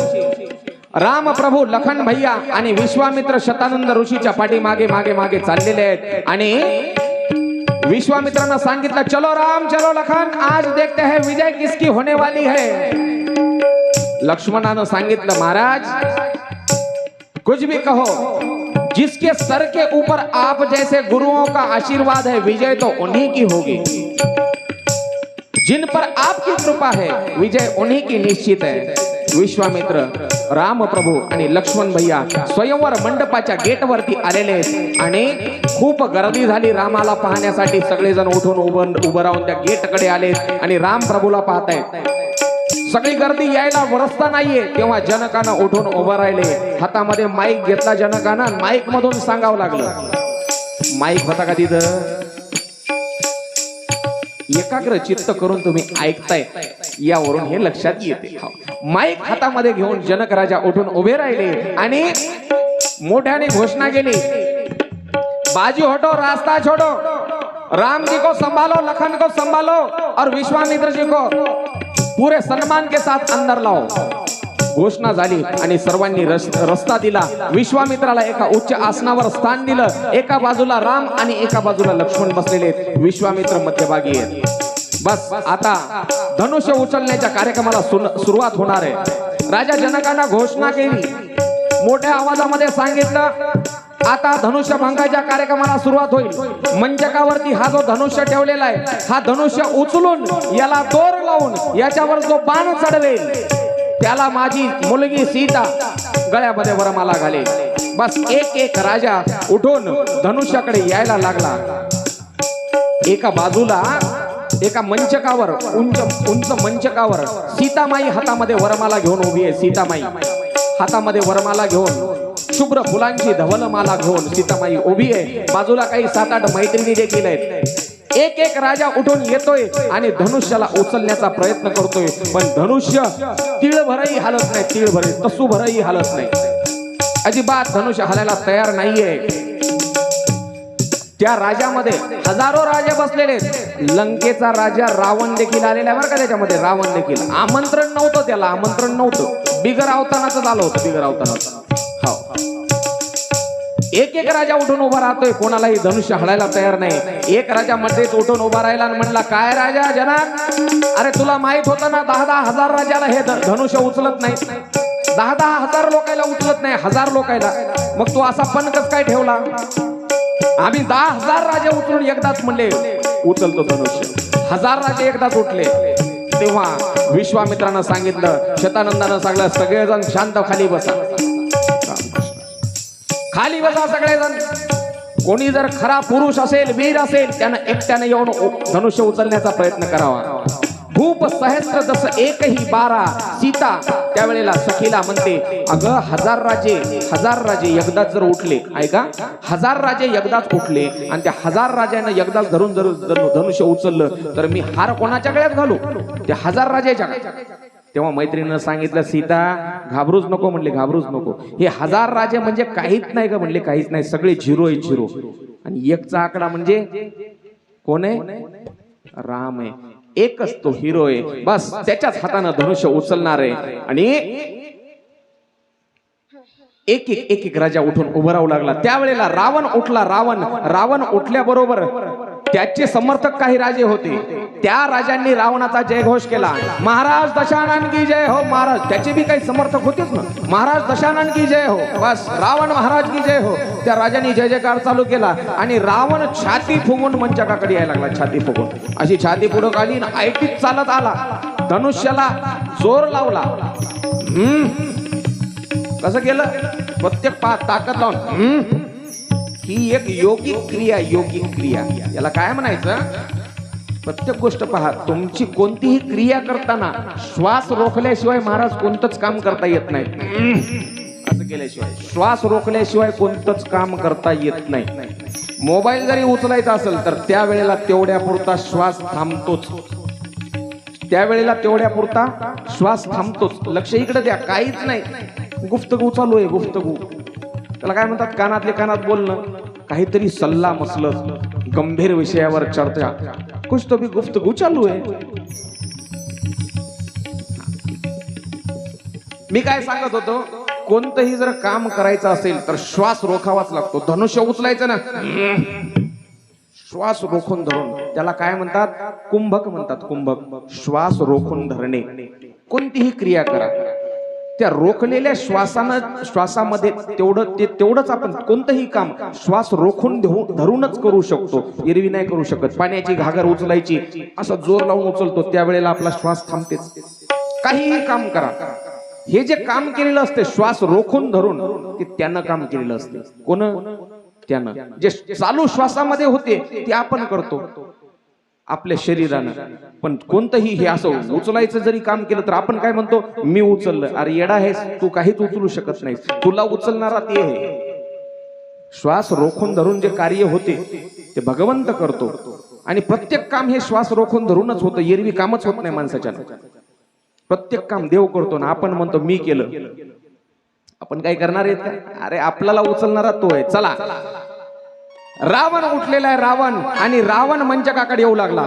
राम प्रभू लखन भैया आणि विश्वामित्र शतानंद ऋषीच्या पाठी मागे मागे मागे चाललेले आहेत. आणि विश्वामित्रांना सांगितलं, चलो राम, चलो लखन, आज देखते हैं विजय किसकी होने वाली है. लक्ष्मणानं सांगितलं, महाराज कुछ भी कहो, जिसके सर के ऊपर आप जैसे गुरुओं का आशीर्वाद है विजय तो उन्हीं की होगी. जिन पर आपकी कृपा है विजय उन्हीं की निश्चित है. विश्वामित्र, राम प्रभू आणि लक्ष्मण भैया स्वयंवर मंडपाच्या गेटवरती आलेले आहेत. आणि खूप गर्दी झाली रामाला पाहण्यासाठी. सगळेजण उठून उभं राहून त्या गेटकडे आले आणि राम प्रभूला पाहतायत. सगळी गर्दी यायला रस्ता नाहीये. तेव्हा जनकानं उठून उभं राहिले. हातामध्ये माईक घेतला जनकानं. माईक मधून सांगावं लागलं. माईक होता का तिथं? एकाग्र चित्त करून तुम्ही ऐकताय यावरून हे लक्षात येते. माईक हातामध्ये घेऊन जनक राजा उठून उभे राहिले आणि मोठ्याने घोषणा केली, बाजू हटो, रास्ता छोड़ो, राम जी को संभालो, लखन को संभालो और विश्वामित्र जी को पूरे सम्मान के साथ अंदर लाओ. घोषणा झाली आणि सर्वांनी रस्ता दिला. विश्वामित्राला एका उच्च आसनावर स्थान दिलं. एका बाजूला राम आणि एका बाजूला लक्ष्मण बसलेले. विश्वामित्र मध्यभागी आहेत. बस आता धनुष्य उचलण्याच्या कार्यक्रमाला सुरुवात होणार आहे. राजा जनकानं घोषणा केली. मोठ्या आवाजामध्ये सांगितलं, आता धनुष्य भंगाच्या कार्यक्रमाला सुरुवात होईल. मंचकावरती हा जो धनुष्य ठेवलेला आहे हा धनुष्य उचलून याला दोर लावून याच्यावर जो बाण चढवेल त्याला माझी मुलगी सीता गळ्यामध्ये वरमाला घालेल. बस एक एक राजा उठून धनुष्याकडे यायला लागला. एका बाजूला एका मंचकावर उंच मंचकावर सीतामाई हातामध्ये वरमाला घेऊन उभी आहे. सीतामाई हातामध्ये वरमाला घेऊन शुभ्र फुलांची धवलमाला घेऊन सीतामाई उभी आहे. बाजूला काही 7-8 मैत्रिणी देखील आहेत. एक एक राजा उठून येतोय आणि धनुष्याला उचलण्याचा प्रयत्न करतोय. पण धनुष्य तिळभरही हालत नाही. तिळभर तसूभरही हालत नाही. अजिबात धनुष्य हालायला तयार नाहीये. त्या राजामध्ये हजारो राजे बसलेले. लंकेचा राजा रावण देखील आलेला बरं का. त्याच्यामध्ये रावण देखील. आमंत्रण नव्हतं त्याला, आमंत्रण नव्हतं. बिगर अवतानाचं झालं होतं. बिगर अवतानाचं. हो, एक एक राजा उठून उभा राहतोय. कोणालाही धनुष्य हलायला तयार नाही. एक राजा मध्येच उठून उभा राहिला आणि म्हणला, काय राजा जनक, अरे तुला माहित होतं ना 10-10 हजार राजाला हे धनुष्य उचलत नाही. 10-10 हजार लोकायला उचलत नाही. 1000 लोकायला. मग तू असा पण कस काय ठेवला? आम्ही 10,000 राजे उचलून एकदाच म्हणले उचलतो धनुष्य. 1000 राजे एकदाच उठले. तेव्हा विश्वामित्रानं सांगितलं, शतानंदानं सांगलं, सगळेजण शांत खाली बसा. खाली बसा सगळेजण. कोणी जर खरा पुरुष असेल, वीर असेल, त्यानं एकट्याने येऊन धनुष्य उचलण्याचा प्रयत्न करावा. खूप सहस्त्र दस एकही 12 सीता त्यावेळेला सखीला म्हणते, अगं 1000 राजे एकदाच जर उठले, ऐका, 1000 राजे एकदाच उठले आणि त्या 1000 राजांना एकदाच धरून जर धनुष्य उचललं तर मी हार कोणाच्या गळ्यात घालू? त्या 1000 राजाच्या. तेव्हा मैत्रिणीनं सांगितलं, सीता घाबरूच नको म्हणले, घाबरूच नको. हे 1000 राजे म्हणजे काहीच नाही का म्हणले, काहीच नाही. सगळे 0 आहे 0. आणि एकचा आकडा म्हणजे कोण आहे? राम आहे. एकच तो हिरो आहे. बस त्याच्याच हाताने धनुष्य उचलणार आहे. आणि एक एक राजा उठून उभं राहू लागला. त्यावेळेला रावण उठला. रावण उठल्याबरोबर त्याचे समर्थक काही राजे होते. त्या राजांनी रावणाचा जयघोष केला. महाराज दशानन की जय हो. महाराज त्याचे बी काही समर्थक होतेच ना. महाराज दशानन की जय हो. बस रावण महाराज की जय हो. त्या राजांनी जय जयकार चालू केला आणि रावण छाती फुगून मंचकाकडे यायला लागला. छाती फुगून अशी छाती पुढे काढली, ऐटीत चालत आला. धनुष्याला जोर लावला. कसं केलं? प्रत्येक ताकद लावून. ही एक योगिक क्रिया. याला काय म्हणायचं? प्रत्येक गोष्ट पहा, तुमची कोणतीही क्रिया करताना श्वास रोखल्याशिवाय महाराज कोणतंच काम करता येत नाही. असं केल्याशिवाय, श्वास रोखल्याशिवाय कोणतंच काम करता येत नाही. मोबाईल जरी उचलायचा असेल तर त्यावेळेला तेवढ्या पुरता श्वास थांबतोच. श्वास थांबतोच. लक्ष इकडे द्या. काहीच नाही. गुफ्तगू चालू आहे. गुफ्तगू त्याला काय म्हणतात? कानातले कानात बोलणं. काहीतरी सल्ला मसलत, गंभीर विषयावर चर्चा, कुछ तो भी गुफ्तगू चालू आहे. मी काय सांगत होतो? कोणतंही जर काम करायचं असेल तर श्वास रोखावाच लागतो. धनुष्य उचलायचं ना, श्वास रोखून धरून, त्याला काय म्हणतात? कुंभक म्हणतात. कुंभक. श्वास रोखून धरणे. कोणतीही क्रिया करा, त्या रोखलेल्या श्वासामध्ये तेवढंच आपण कोणतंही काम श्वास रोखून धरूनच करू शकतो. एरवी नाही करू शकत. पाण्याची घागर उचलायची, असं जोर लावून उचलतो, त्यावेळेला आपला श्वास थांबतेच. काहीही काम करा, हे जे काम केलेलं असते श्वास रोखून धरून, ते त्यानं काम केलेलं असते. कोण? त्यानं. जे चालू श्वासामध्ये होते ते आपण करतो आपल्या शरीरानं. पण कोणतंही हे असं उचलायचं जरी काम केलं तर आपण काय म्हणतो? मी उचललं. अरे येडा आहेस तू, काहीच उचलू शकत नाहीस. तुला उचलणारा ते आहे. श्वास रोखून धरून जे कार्य होते ते भगवंत करतो. आणि प्रत्येक काम हे श्वास रोखून धरूनच होतं. एरवी कामच होत नाही माणसाच्या. प्रत्येक काम देव करतो ना, आपण म्हणतो मी केलं. आपण काय करणार आहेत का? अरे आपल्याला उचलणारा तो आहे. चला, रावण उठलेला आहे. रावण. आणि रावण मंचकाकडे येऊ लागला.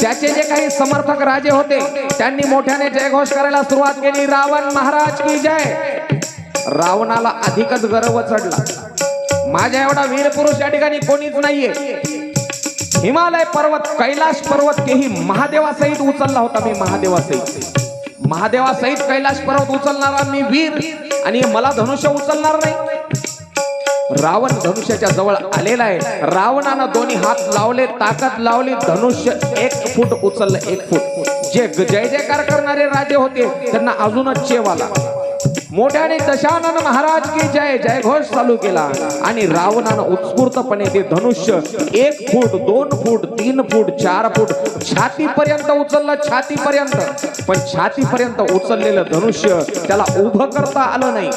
त्याचे जे काही समर्थक राजे होते त्यांनी मोठ्याने जयघोष करायला सुरुवात केली. रावण महाराज की जय. रावणाला अधिकच गर्व चढला. माझ्या एवढा वीर पुरुष या ठिकाणी कोणीच नाहीये. हिमालय पर्वत, कैलाश पर्वत, तेही महादेवासहित उचलला होता मी. महादेवासहित कैलाश पर्वत उचलणारा मी वीर, आणि मला धनुष्य उचलणार नाही. रावण धनुष्याच्या जवळ आलेला आहे. रावणानं दोन्ही हात लावले, ताकद लावली. धनुष्य 1 फूट उचललं. 1 फूट. जे जय जयकार करणारे राजे होते त्यांना अजूनच चेव आला. मोठ्याने दशानन महाराज की जय जयघोष चालू केला. आणि रावणानं उत्स्फूर्तपणे ते धनुष्य 1 फूट, 2 फूट, 3 फूट, 4 फूट छातीपर्यंत उचललं. छातीपर्यंत. पण छातीपर्यंत उचललेलं धनुष्य त्याला उभं करता आलं नाही.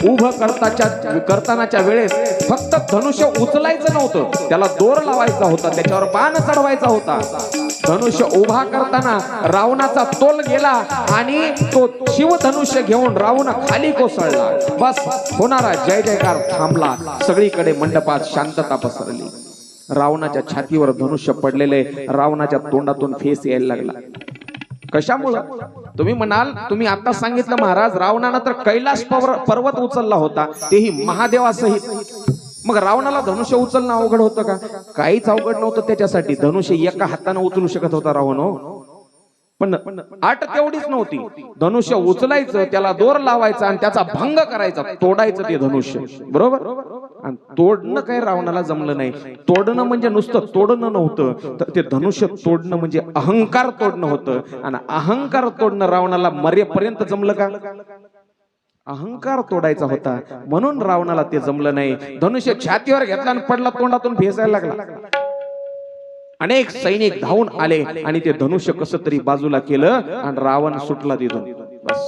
उभं करतानाच्या वेळेस फक्त धनुष्य उचलायचं नव्हतं, त्याला दोर लावायचा होता, त्याच्यावर बाण चढवायचा होता. धनुष्य उभा करताना रावणाचा तोल गेला आणि तो शिवधनुष्य घेऊन रावण खाली कोसळला. बस होणारा जय जयकार थांबला. सगळीकडे मंडपात शांतता पसरली. रावणाच्या छातीवर धनुष्य पडलेले, रावणाच्या तोंडातून फेस यायला लागला. कशामुळं? तुम्ही म्हणाल, तुम्ही आता सांगितलं महाराज रावणानं तर कैलाश पर्वत उचलला होता, तेही महादेवासहित. मग रावणाला धनुष्य उचलणं अवघड होतं का? काहीच अवघड नव्हतं त्याच्यासाठी. धनुष्य एका हाताने उचलू शकत होता रावण. पण आट तेवढीच नव्हती. धनुष्य उचलायचं, त्याला दोर लावायचा आणि त्याचा भंग करायचा, तोडायचं ते धनुष्य. बरोबर? आणि तोडणं काय रावणाला जमलं नाही. तोडणं म्हणजे नुसतं तोडणं नव्हतं, तर ते धनुष्य तोडणं म्हणजे अहंकार तोडणं होतं. आणि अहंकार तोडणं रावणाला मरेपर्यंत जमलं का? अहंकार तोडायचा होता, म्हणून रावणाला ते जमलं नाही. धनुष्य छातीवर घेतला आणि पडला, तोंडातून फेसायला लागला. अनेक सैनिक धावून आले आणि ते धनुष्य कसं तरी बाजूला केलं आणि रावण सुटला तिथून. बस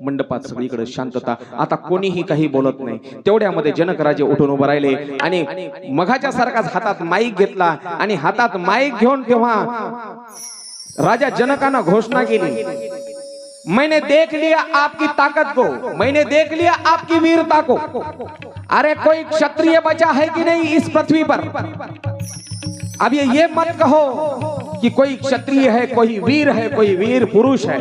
मंडपात सगळीकडे शांतता. आता कोणीही काही बोलत नाही. तेवढ्यामध्ये जनक राजे उठून उभे राहिले आणि मघाच्या सारखाच हातात माईक घेतला आणि हातात माईक घेऊन तेव्हा राजा जनकानं घोषणा केली, मैंने देख लिया आपकी ताकत को, मैंने देख लिया आपकी वीरता को. अरे कोई क्षत्रिय बचा है कि नहीं इस पृथ्वी पर? अब ये मत कहो की कोई क्षत्रिय है, कोई वीर है, कोई वीर पुरुष है.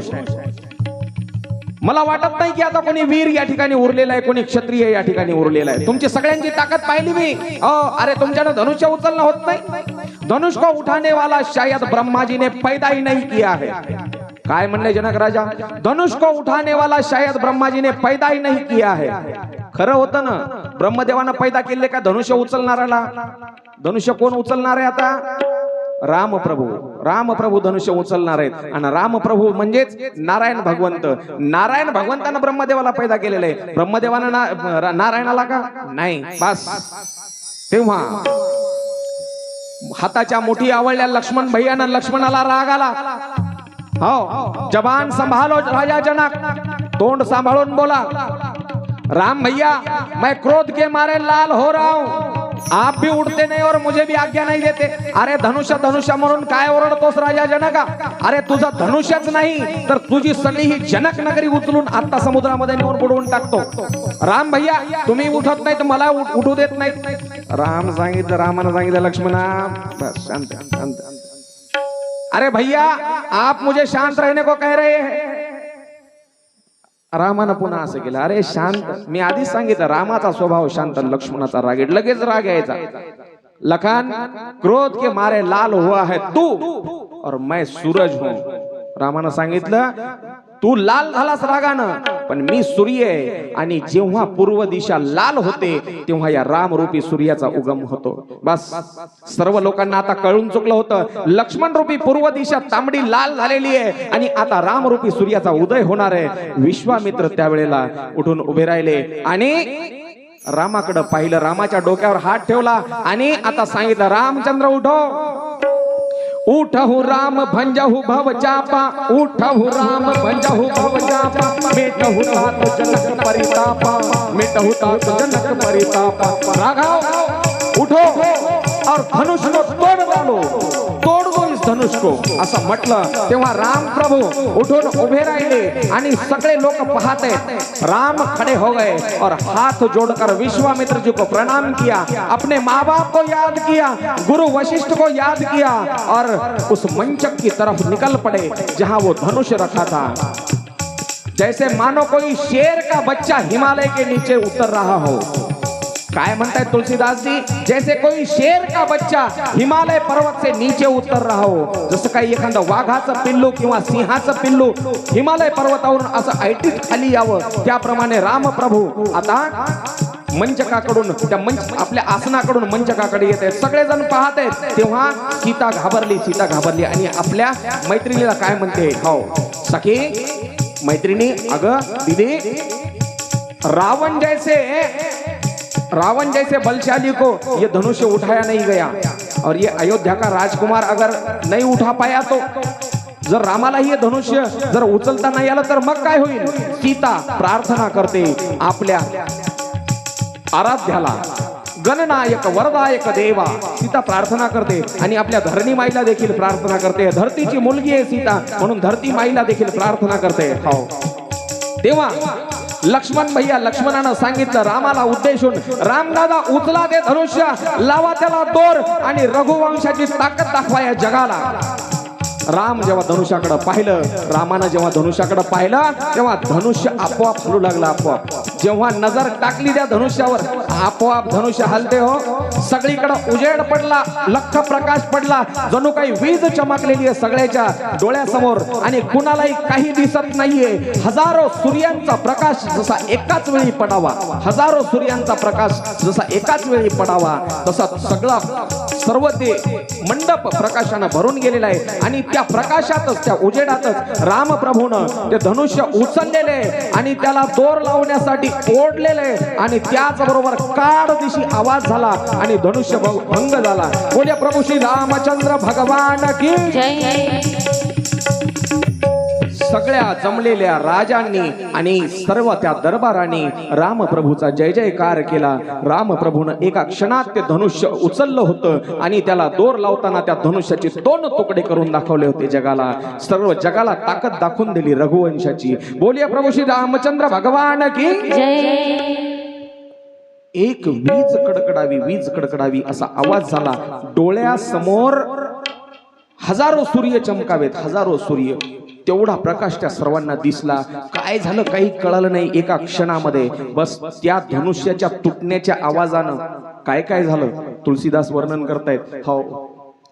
मला वाटत नाही की आता कोणी वीर या ठिकाणी उरलेला आहे, कोणी क्षत्रिय या ठिकाणी उरलेला आहे. तुमची सगळ्यांची ताकद पाहिली मी. अरे तुमच्यानं धनुष्य उचलणं होत नाही. धनुष को उठाने वाला शायद ब्रह्मा जी ने पैदा ही नहीं किया है. काय म्हणले जनक राजा? धनुष को उठाने वाला शायद ब्रह्मा जी ने पैदा ही नहीं किया है. खरं होतं ना, ब्रह्मदेवानं पैदा केले का धनुष्य उचलणाऱ्याला? धनुष्य कोण उचलणार आहे आता? रामप्रभू. रामप्रभू धनुष्य उचलणार आहेत. आणि रामप्रभू म्हणजेच नारायण भगवंत. नारायण भगवंतानं ब्रह्मदेवाला पैदा केलेलं आहे. ब्रह्मदेवानं नारायणाला का नाही? बस तेव्हा हाताच्या मुठी आवळल्या लक्ष्मण भैयानं लक्ष्मणाला राग आला. हो, जबान संभालो राजा जनक, तोंड सांभाळून बोला. राम भैया, मैं क्रोध के मारे लाल हो रहा हूं. आप भी उठते नहीं और मुझे भी आज्ञा नहीं देते. अरे धनुष्य धनुष्य म्हणून काय ओरडतोस राजा जनका? अरे तुझं धनुष्यच नाही तर तुझी सगळी ही जनक नगरी उचलून आता समुद्रामध्ये नेऊन बुडवून टाकतो. राम भैया, तुम्ही उठत नाही तर मला उठू देत नाही. रामानं सांगितलं लक्ष्मणा, बस शांत शांत. अरे भैया, आप मुझे शांत रहने को कह रहे हैं. रामानं पुन्हा असं केलं. अरे शांत, मी आधीच सांगितलं रामाचा स्वभाव शांत, लक्ष्मणाचा रागीट, लगेच राग यायचा. लखन, क्रोध के मारे लाल हुआ है तू और मैं सूरज हूं. रामानं सांगितलं तू लाल झालास रागानं, पण मी सूर्य आहे. आणि जेव्हा पूर्व दिशा लाल होते तेव्हा या रामरूपी सूर्याचा उगम होतो. बस सर्व लोकांना आता कळून चुकलं होतं. लक्ष्मण रूपी पूर्व दिशा तांबडी लाल झालेली आहे आणि आता रामरूपी सूर्याचा उदय होणार आहे. विश्वामित्र त्यावेळेला उठून उभे राहिले आणि रामाकडे पाहिलं. रामाच्या डोक्यावर हात ठेवला आणि आता सांगितलं, रामचंद्र उठो. उठहु राम भंजहु भव चापा, उठहु राम भंजहु भव चापा, मिटहु तात जनक परितापा, मिटहु तात जनक परितापा. राघव उठो और धनुष को तोड़ डालो, तोड़ दो इस धनुष को, असं म्हटलं. तेव्हा राम प्रभू उठून उभे राहिले आणि सगळे लोक पाहते. राम खड़े हो गए और हाथ जोड़कर विश्वामित्र जी को प्रणाम किया, अपने माँ बाप को याद किया, गुरु वशिष्ठ को याद किया और उस मंचक की तरफ निकल पड़े जहां वो धनुष रखा था. जैसे मानो कोई शेर का बच्चा हिमालय के नीचे उतर रहा हो. काय म्हणताय तुलसीदास जी? जैसे कोई शेर का बच्चा हिमालय पर्वत से नीचे उतर रहा हो. जसं काही एखादा वाघाचं पिल्लू किंवा सिंहाचं पिल्लू हिमालय पर्वतावरून असं ऐटीत खाली यावं, त्याप्रमाणे रामप्रभू आता मंचकाकडून त्या आपल्या आसनाकडून मंचकाकडे येत आहेत. सगळेजण पाहत आहेत. तेव्हा सीता घाबरली आणि आपल्या मैत्रिणीला काय म्हणते, हो सखी मैत्रिणी, अगं दीदी, रावण जैसे बलशाली को ये धनुष्य उठाया नहीं गया और ये अयोध्या का राजकुमार अगर नहीं उठा पाया तो जर रामाला ये धनुष्य जर उचलता नाही आलं तर मग काय होईल? सीता प्रार्थना करते आपल्या आराध्याला, गणनायक वरदायक देवा. सीता प्रार्थना करते आणि आपल्या धरणी माईला देखील प्रार्थना करते. धरतीची मुलगी आहे सीता म्हणून धरती माईला देखील प्रार्थना करते. हो, तेव्हा लक्ष्मण भैया लक्ष्मणानं सांगितलं रामाला उद्देशून, रामदादा उचला ते धनुष्य, लावा त्याला दोर आणि रघुवंशाची ताकद दाखवा या जगाला. राम जेव्हा धनुष्याकडे पाहिलं, रामानं जेव्हा धनुष्याकडे पाहिलं तेव्हा धनुष्य आपोआप हलू लागला. आपोआप जेव्हा नजर टाकली त्या धनुष्यावर आपोआप धनुष्य हलते. हो, सगळीकडे उजेड पडला, लख प्रकाश पडला, जणू काही वीज चमकलेली आहे सगळ्याच्या डोळ्यासमोर आणि कुणालाही काही दिसत नाहीये. हजारो सूर्यांचा प्रकाश जसा एकाच वेळी पडावा, हजारो सूर्यांचा प्रकाश जसा एकाच वेळी पडावा तसा सगळा सर्व ते मंडप प्रकाशानं भरून गेलेला आहे. आणि त्या प्रकाशातच, त्या उजेडातच रामप्रभूनं ते धनुष्य उचललेले आणि त्याला दोर लावण्यासाठी ओढलेले आणि त्याचबरोबर काळ दिशी आवाज झाला आणि धनुष्य भंग झाला. बोले प्रभू श्री रामचंद्र भगवान की जय. सगळ्या जमलेल्या राजांनी आणि सर्व त्या दरबारांनी रामप्रभूचा जय जयकार केला. रामप्रभूनं एका क्षणात ते धनुष्य उचललं होतं आणि त्याला दोर लावताना त्या धनुष्याचे 2 तुकडे करून दाखवले होते जगाला. सर्व जगाला ताकद दाखवून दिली रघुवंशाची. बोलिए प्रभू श्री रामचंद्र भगवान की जय. एक वीज कडकडावी असा आवाज झाला. डोळ्यासमोर हजारो सूर्य चमकावेत, हजारो सूर्य. तेवढा प्रकाश त्या सर्वांना दिसला. काय झालं काही कळलं नाही. एका क्षणामध्ये बस त्या धनुष्याच्या तुटण्याच्या आवाजानं काय काय झालं तुलसीदास वर्णन करतायत. हो,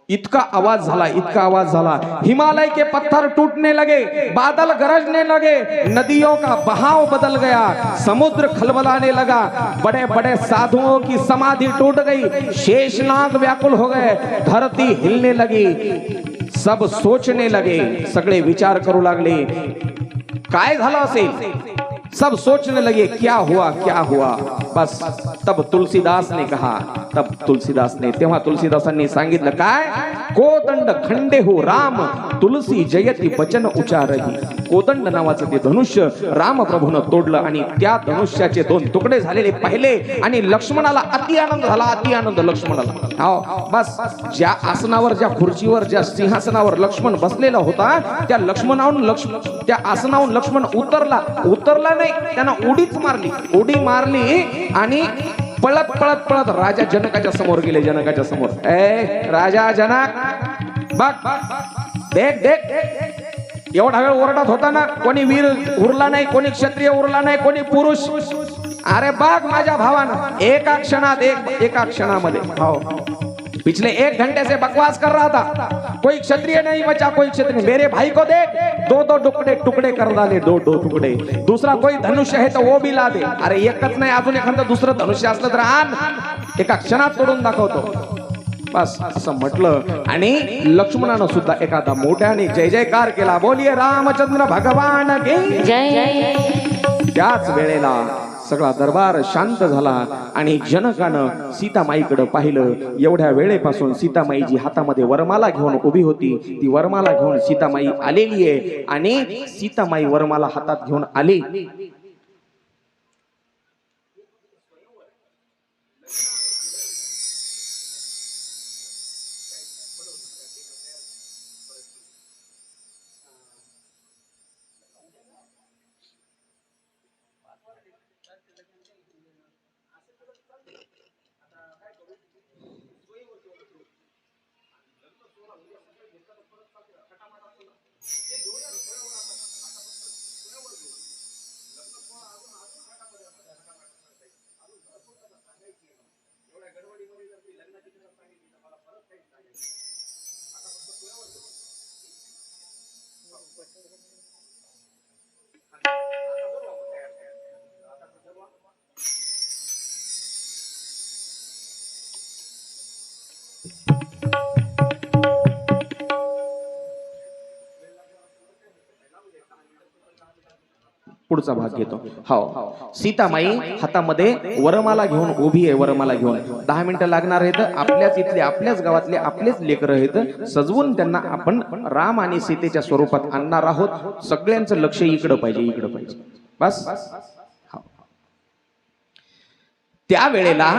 इतका आवाज झाला, इतका आवाज झाला, हिमालय के पत्थर टूटने लगे, बादल गरजने लगे, नदियों का बहाव बदल गया, समुद्र खलबलाने लगा, बड़े बड़े साधुओं की समाधि टूट गई, शेषनाग व्याकुल हो गए, धरती हिलने लगी. सब सोचने लगे, सगळे विचार करू लागले काय झालं असेल. सब सोचने लगे क्या हुआ क्या हुआ. बस तब तुलसीदास ने कहा, तब तुलसीदास ने, तेव्हा तुलसीदासांनी सांगितलं काय, कोदंड खंडे हो राम तुलसी जयती वचन उच्चारही. कोदंड नावाचं ते धनुष्य राम प्रभूनं तोडलं आणि त्या धनुष्याचे 2 तुकडे झालेले पाहिले आणि लक्ष्मणाला अति आनंद झाला, अति आनंद लक्ष्मणाला. हो, बस ज्या आसनावर, ज्या खुर्चीवर, ज्या सिंहासनावर लक्ष्मण बसलेला होता त्या त्या आसनावरून लक्ष्मण उतरला नाही, त्यानं उडीच मारली, उडी मारली आणि पळत पळत पळत राजा जनकाच्या समोर गेले. जनकाच्या समोर, ए राजा जनक बघ, देख देख, एवढा वेळ ओरडत होता ना, कोणी वीर उरला नाही, कोणी क्षत्रिय उरला नाही, कोणी पुरुष. अरे बघ माझ्या भावानं एका क्षणामध्ये, हो, पिछले 1 घंटे से बकवास कर रहा था, कोई क्षत्रिय नहीं बचा, कोई क्षत्रिय. मेरे भाई को देख, 2 टुकड़े कर डाले, 2 टुकड़े. दूसरा कोई धनुष्य है तो वो भी ला दे. अरे एकच नाही, अजून एखादं दुसरं धनुष्य असलं तर आण, एका क्षणात तोडून दाखवतो. बस असं म्हटलं आणि लक्ष्मणानं सुद्धा एखादा मोठ्याने जय जयकार केला. बोलिये रामचंद्र भगवान की जय. त्याच वेळेला सगळा दरबार शांत झाला आणि जनकानं सीतामाईकडे पाहिलं. एवढ्या वेळेपासून सीतामाई जी हातामध्ये वरमाला घेऊन उभी होती, ती वरमाला घेऊन सीतामाई आलेली आहे आणि सीतामाई वरमाला हातात घेऊन आली. पुढचा भाग घेतो. हो, सीतामाई हातामध्ये वरमाला घेऊन उभी आहे. वरमाला घेऊन 10 मिनिटं लागणार आहेत. आपल्याच इथले, आपल्याच गावातले, आपलेच लेकरं आहेत. सजवून त्यांना आपण राम आणि सीतेच्या स्वरूपात आणणार आहोत. सगळ्यांचं लक्ष इकडं पाहिजे, इकडं पाहिजे. बस त्या वेळेला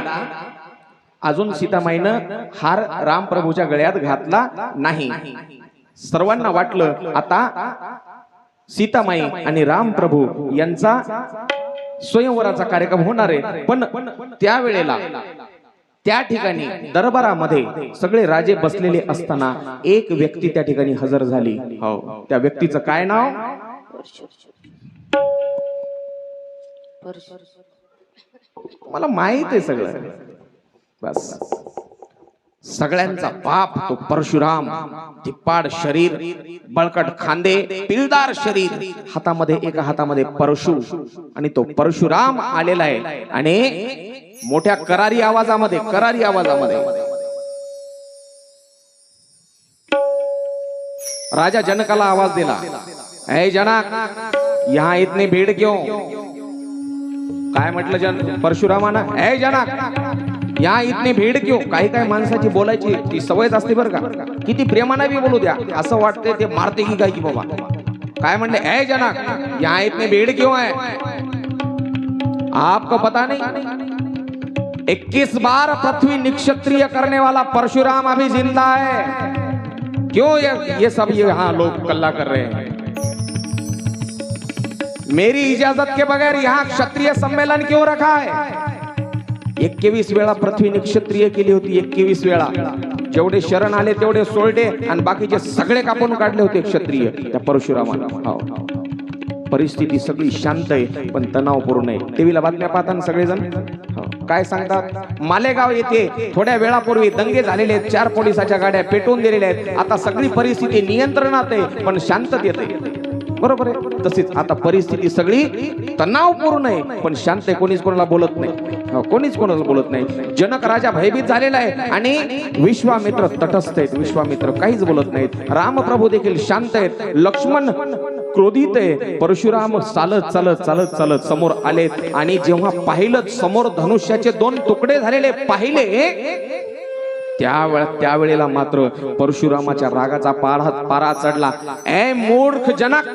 अजून सीतामाईनं हार राम प्रभूच्या गळ्यात घातला नाही. सर्वांना वाटलं आता सीतामाई आणि राम प्रभू यांचा स्वयंवराचा कार्यक्रम होणार आहे. पण त्यावेळेला त्या ठिकाणी दरबारामध्ये सगळे राजे बसलेले असताना एक व्यक्ती त्या ठिकाणी हजर झाली. हो, त्या व्यक्तीचं काय नाव? मला माहित आहे सगळं. बस सगळ्यांचा बाप तो परशुराम. धिप्पाड शरीर, बळकट खांदे, पिलदार शरीर, हातामध्ये एका हातामध्ये परशु आणि तो परशुराम आलेला आहे. आणि मोठ्या करारी आवाजामध्ये राजा जनकाला आवाज दिला, ऐ जनक यहां इतनी भीड़ क्यों? काय म्हटलं परशुरामानं, ऐ जनक या इतनी भीड क्यों? काही माणसाची बोलायची ती सवयच असते बरं का. किती प्रेमाने बी बोलू द्या, असं वाटते ते मारते की काय की बाबा. काय म्हणले, ऐ जनक यहाँ इतनी भीड़ क्यों है? आपको पता नहीं 21 बार पृथ्वी निक्षत्रिय करने वाला परशुराम अभी जिंदा है. क्यों ये सब यहाँ लोग कल्ला कर रहे हैं? मेरी इजाजत के बगैर यहाँ क्षत्रिय सम्मेलन क्यों रखा है? 21 वेळा पृथ्वी निक्षत्रिय केली होती. 21 वेळा जेवढे शरण आले तेवढे सोडले आणि बाकीचे सगळे कापून काढले होते क्षत्रिय त्या परशुरामाला. परिस्थिती सगळी शांत आहे पण तणावपूर्ण आहे. टीव्हीला बातम्या पाहताना सगळेजण काय सांगतात, मालेगाव येथे थोड्या वेळापूर्वी दंगे झालेले आहेत, 4 पोलिसाच्या गाड्या पेटवून दिलेल्या आहेत. आता सगळी परिस्थिती नियंत्रणात आहे पण शांततेत आहे. बरोबर आहे. तसेच आता परिस्थिती सगळी तणावपूर्ण आहे पण शांत आहे. कोणीच कोणाला बोलत नाही, कोणीच कोणाला बोलत नाही. जनक राजा भयभीत झालेला आहे आणि विश्वामित्र तटस्थ आहेत. विश्वामित्र काहीच बोलत नाहीत. रामप्रभू देखील शांत आहेत. लक्ष्मण क्रोधित आहे. परशुराम चालत चालत चालत चालत समोर आले आणि जेव्हा पाहिलं समोर धनुष्याचे 2 तुकडे झालेले पाहिले, त्यावेळेला मात्र परशुरामाच्या रागाचा पारा चढला. ए मूर्ख जनक,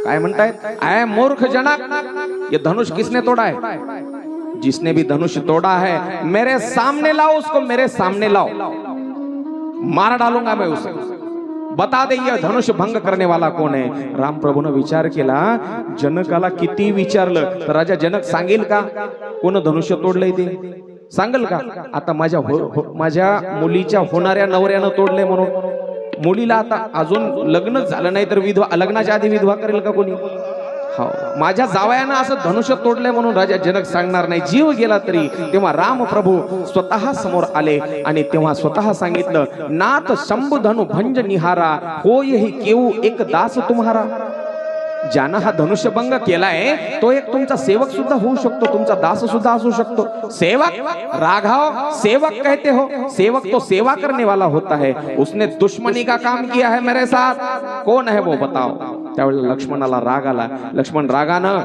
काय म्हणतायत? ए मूर्ख जनक, ये धनुष किसने तोड़ा है? जिसने भी धनुष तोड़ा है मेरे सामने लाओ, उसको मेरे सामने लाओ, मार डालूंगा मैं उसे. बता दे ये धनुष भंग करने वाला कोण आहे? राम प्रभूने विचार केला. जनकाला किती विचारलं तर राजा जनक सांगेल का कोण धनुष्य तोडलंय ते? सांगेल का? आता माझ्या मुलीच्या होणाऱ्या नवऱ्यानं तोडलंय म्हणून मुलीला आता अजून लग्नच झालं नाही तर विधवा, लग्नाच्या आधी विधवा करेल का कोणी? हो, माझ्या जावयानं असं धनुष्य तोडलंय म्हणून राजा जनक सांगणार नाही. जीव गेला तरी. तेव्हा राम प्रभू स्वतः समोर आले आणि तेव्हा स्वतः सांगितलं, नाथ शंभु धनु भंज निहारा, होय ही केऊ एक दास तुम्हारा. ज्यानं हा धनुष्यभंग केलाय तो एक तुमचा सेवक सुद्धा होऊ शकतो, तुमचा दास सुद्धा असू शकतो. सेवक राघव सेवक कहते हो, सेवक तो सेवा करने वाला होता है. उसने दुश्मनी का काम किया है मेरे साथ, कौन है वो बताओ. त्यावेळेला लक्ष्मणाला राग आला. लक्ष्मण रागानं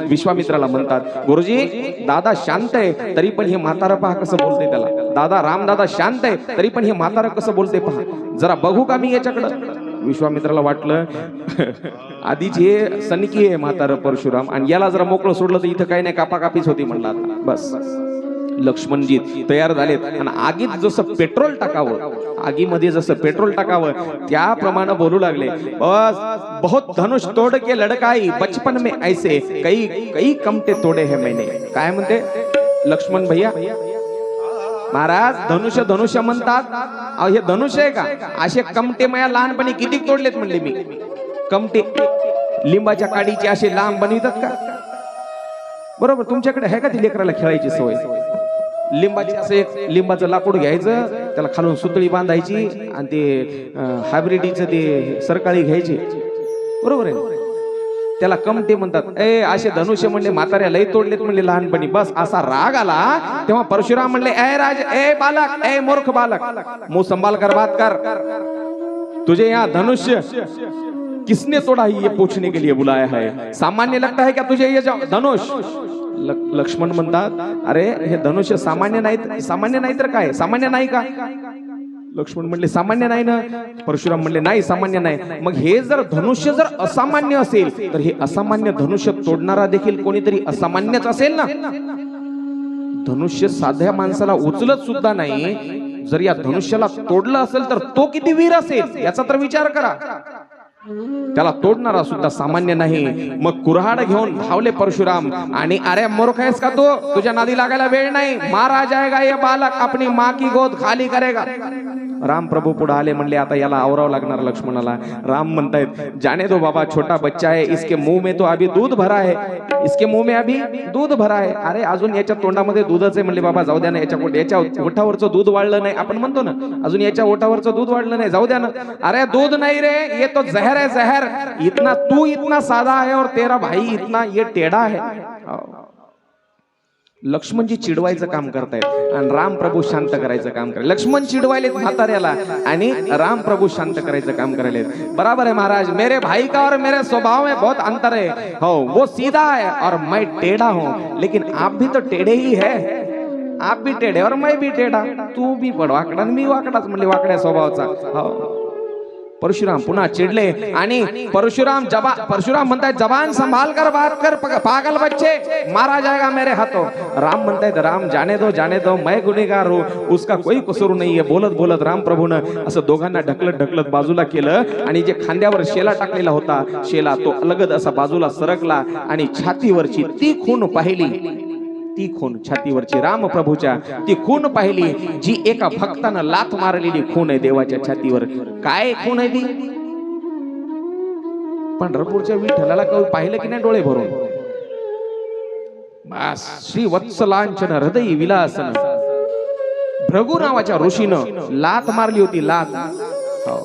विश्वामित्राला म्हणतात, गुरुजी दादा शांत आहे तरी पण हे म्हातारं पहा कसं बोलते त्याला. दादा रामदादा शांत आहे तरी पण हे म्हातारं कसं बोलते पहा, जरा बघू का मी याच्याकडं. विश्वामित्राला वाटलं आधीच हे सनकी आहे म्हातारं परशुराम आणि याला जरा मोकळं सोडलं तर इथं काही नाही, कापाकापीच होती म्हणला. बस लक्ष्मणजी तयार झालेत आणि आगीत जसं पेट्रोल टाकावं, आगीमध्ये जसं पेट्रोल टाकावं त्याप्रमाणे बोलू लागले. बस बहुत धनुष तोड के लड़काई बचपन में ऐसे कई कई कमटे तोडे है मैंने. काय म्हणते लक्ष्मण भैया? महाराज धनुष्य धनुष्य म्हणतात, हे धनुष्य आहे का? असे कमटे माझ्या लहानपणी किती तोडलेत म्हणले मी. कमटे लिंबाच्या काडीचे असे लांब बनवितात का? बरोबर, तुमच्याकडे आहे का ती लेकराला खेळायची सवय? लिंबाची असं एक लिंबाचं लाकूड घ्यायचं, त्याला खालून सुतळी बांधायची आणि ते हायब्रिडीचं ते सरकाळी घ्यायची. बरोबर आहे, त्याला कमटे म्हणतात. असे धनुष्य म्हणले म्हाताऱ्या लय तोडलेत म्हणले लहानपणी. बस असा राग आला तेव्हा परशुराम म्हणले, ए राज, ए बालक, ए मूर्ख बालक, मुंह संभाल कर बात कर. तुझे यहाँ धनुष्य किसने तोड़ा ये पूछने के लिए बुलाया है. सामान्य लगता है क्या तुझे ये धनुष? लक्ष्मण म्हणतात, अरे हे धनुष्य सामान्य नाही तर काय? सामान्य नाही का? लक्ष्मण म्हणले सामान्य नाही ना. परशुराम म्हणले नाही सामान्य नाही. मग हे जर धनुष्य जर असामान्य असेल तर हे असामान्य धनुष्य तोडणारा देखील कोणीतरी असामान्यच असेल ना. धनुष्य साध्या माणसाला उचलत सुद्धा नाही, जर या धनुष्याला तोडलं असेल तर तो किती वीर असेल याचा तर विचार करा. त्याला तोडणारा सुद्धा सामान्य नाही. मग कुऱ्हाड घेऊन धावले परशुराम आणि अरे मूर्ख आहेस का तू? तुझ्या नादी लागायला वेळ नाही. मारा जाएगा ये बालक, अपनी माँ की गोद खाली करेगा. राम प्रभू पुढे आले, म्हणले आता याला आवरावं लागणार लक्ष्मणाला. राम म्हणतायत, जाने दो बाबा, छोटा बच्चा है, इसके मुंह में तो अभी दूध भरा है, इसके मुंह में अभी दूध भरा है. अरे अजून याच्या तोंडामध्ये दूधच आहे. म्हणले बाबा जाऊ द्या ना, याच्या ओठावरचं दूध वाढलं नाही. आपण म्हणतो ना अजून याच्या ओठावरचं दूध वाढलं नाही, जाऊ द्या ना. अरे दूध नहीं रे, ये तो जहर है, जहर. इतना तू इतना साधा है और तेरा भाई इतना ये टेढ़ा है. लक्ष्मणजी चिडवायचं काम करतायत आणि राम प्रभू शांत करायचं काम करायला. लक्ष्मण चिडवायलेत म्हाताऱ्याला आणि राम प्रभू शांत करायचं काम करायले. बराबर है महाराज, मेरे भाई का और मेरे स्वभाव में बहुत अंतर है. हो, वो सीधा है और मैं टेढ़ा हूँ, लेकिन आप भी तो टेढ़े ही है. आप भी टेढ़े और मैं भी टेढ़ा. तू भी पण वाकडा मी वाकडाच म्हणले, वाकड्या स्वभावाचा. हो. परशुराम पुन्हा चिडले आणि परशुराम म्हणतायत, जबान संभाल कर बात कर पागल बच्चे, मारा जाएगा मेरे हाथों. राम म्हणतायत, राम जाने दो मैं गुनेगार हूं, उसका कोई कसूर नहीं है. बोलत बोलत राम प्रभूनं असं दोघांना ढकलत बाजूला केलं आणि जे खांद्यावर शेला टाकलेला होता, शेला तो अलगद असा बाजूला सरकला आणि छातीवरची ती खून पाहिली ती खून छातीवरची रामप्रभूच्या ती खून पाहिली जी एका भक्तानं लाथ मारलेली खून आहे देवाच्या छातीवर. काय खून आहे ती? पंढरपूरच्या विठ्ठलाला कधी पाहिलं की नाही डोळे भरून? बस श्री वत्सलांचन हृदय विलासन भृगु नावाच्या ऋषीनं लाथ मारली होती लाथ. हो.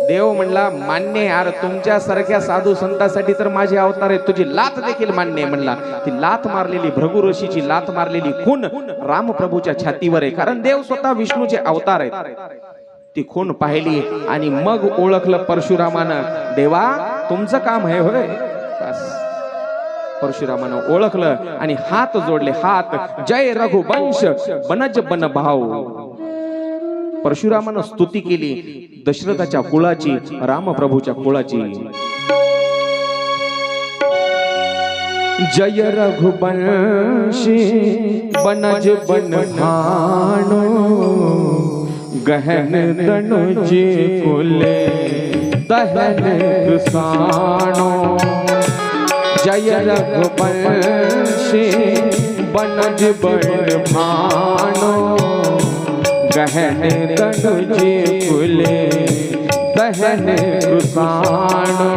देव म्हणला मान्य आहे यार, तुमच्या सारख्या साधू संतांसाठी तर माझे अवतार आहेत, तुझी लाथ देखील मान्य आहे म्हणला. ती लाथ मारलेली भृगु ऋषीची लाथ मारलेली खून रामप्रभूच्या छातीवर आहे, कारण देव स्वतः विष्णूचे अवतार आहेत. ती खून पाहिली आणि मग ओळखलं परशुरामानं, देवा तुमचं काम आहे होय. बस परशुरामानं ओळखलं आणि हात जोडले. हात जय रघुवंश बनज बन भाऊ. परशुरामानं स्तुती केली दशरथाच्या कुळाची, रामप्रभूच्या कुळाची. जय रघुवंशी बनज बन भाणो गहन तनुजे कुले दहन कृसाणो. जय रघुवंशी बनज बन भाणो गहन तनुजे कुले दहन कृसाणो.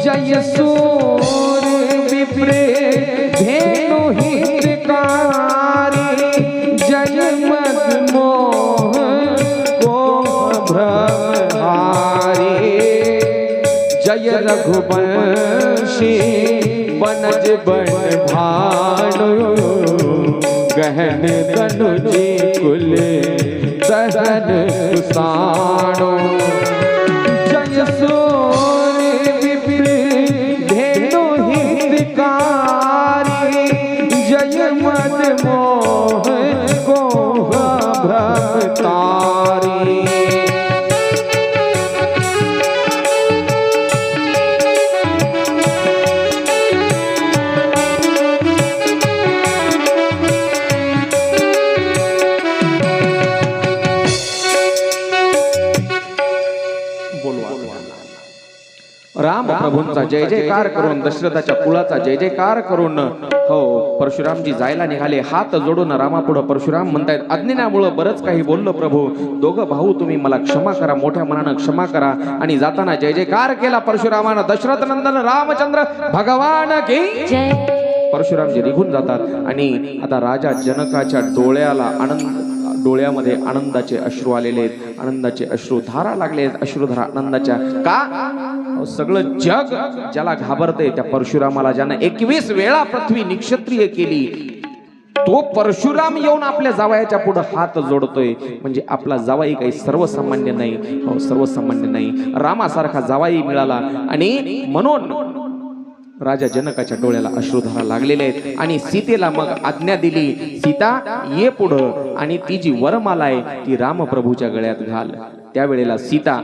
जय सूर विप्र धेनु हितकारी जय मद मोह को भ्रमहारी. जय रघुवंशी बनज बन भाणो गहन तनुजे कुले दहन कृसाणो. जय सूर विप्र धेनु हितकारी जय मद मोह को भ्रमतारी. राम प्रभूंचा जय जयकार करून दशरथाच्या कुळाचा जय जयकार करून हो परशुरामजी जायला निघाले. हात जोडून रामापुढे परशुराम म्हणतायत, अज्ञानामुळं बरंच काही बोललो प्रभू, दोघं भाऊ तुम्ही मला क्षमा करा, मोठ्या मनानं क्षमा करा. आणि जाताना जय जयकार केला परशुरामानं. दशरथ नंदन रामचंद्र भगवान की जय. परशुरामजी निघून जातात आणि आता राजा जनकाच्या डोळ्यामध्ये आनंदाचे अश्रू आलेले आहेत, आनंदाचे अश्रू धारा लागले आहेत, अश्रुधारा आनंदाच्या. का? सगळं जग ज्याला घाबरते त्या परशुरामाला, ज्यानं 21 वेळा पृथ्वी निक्षत्रिय केली, तो परशुराम येऊन आपल्या जावयाच्या पुढे हात जोडतोय. म्हणजे आपला जावाई काही सर्वसामान्य नाही, हो सर्वसामान्य नाही. रामासारखा जावाई मिळाला आणि म्हणून राजा जनकाच्या डोळ्याला अश्रुधारा लागलेले आहेत. आणि सीतेला मग आज्ञा दिली, सीता ये पुढं आणि ती जी वरमाला आहे ती रामप्रभूच्या गळ्यात घाल. त्यावेळेला सीता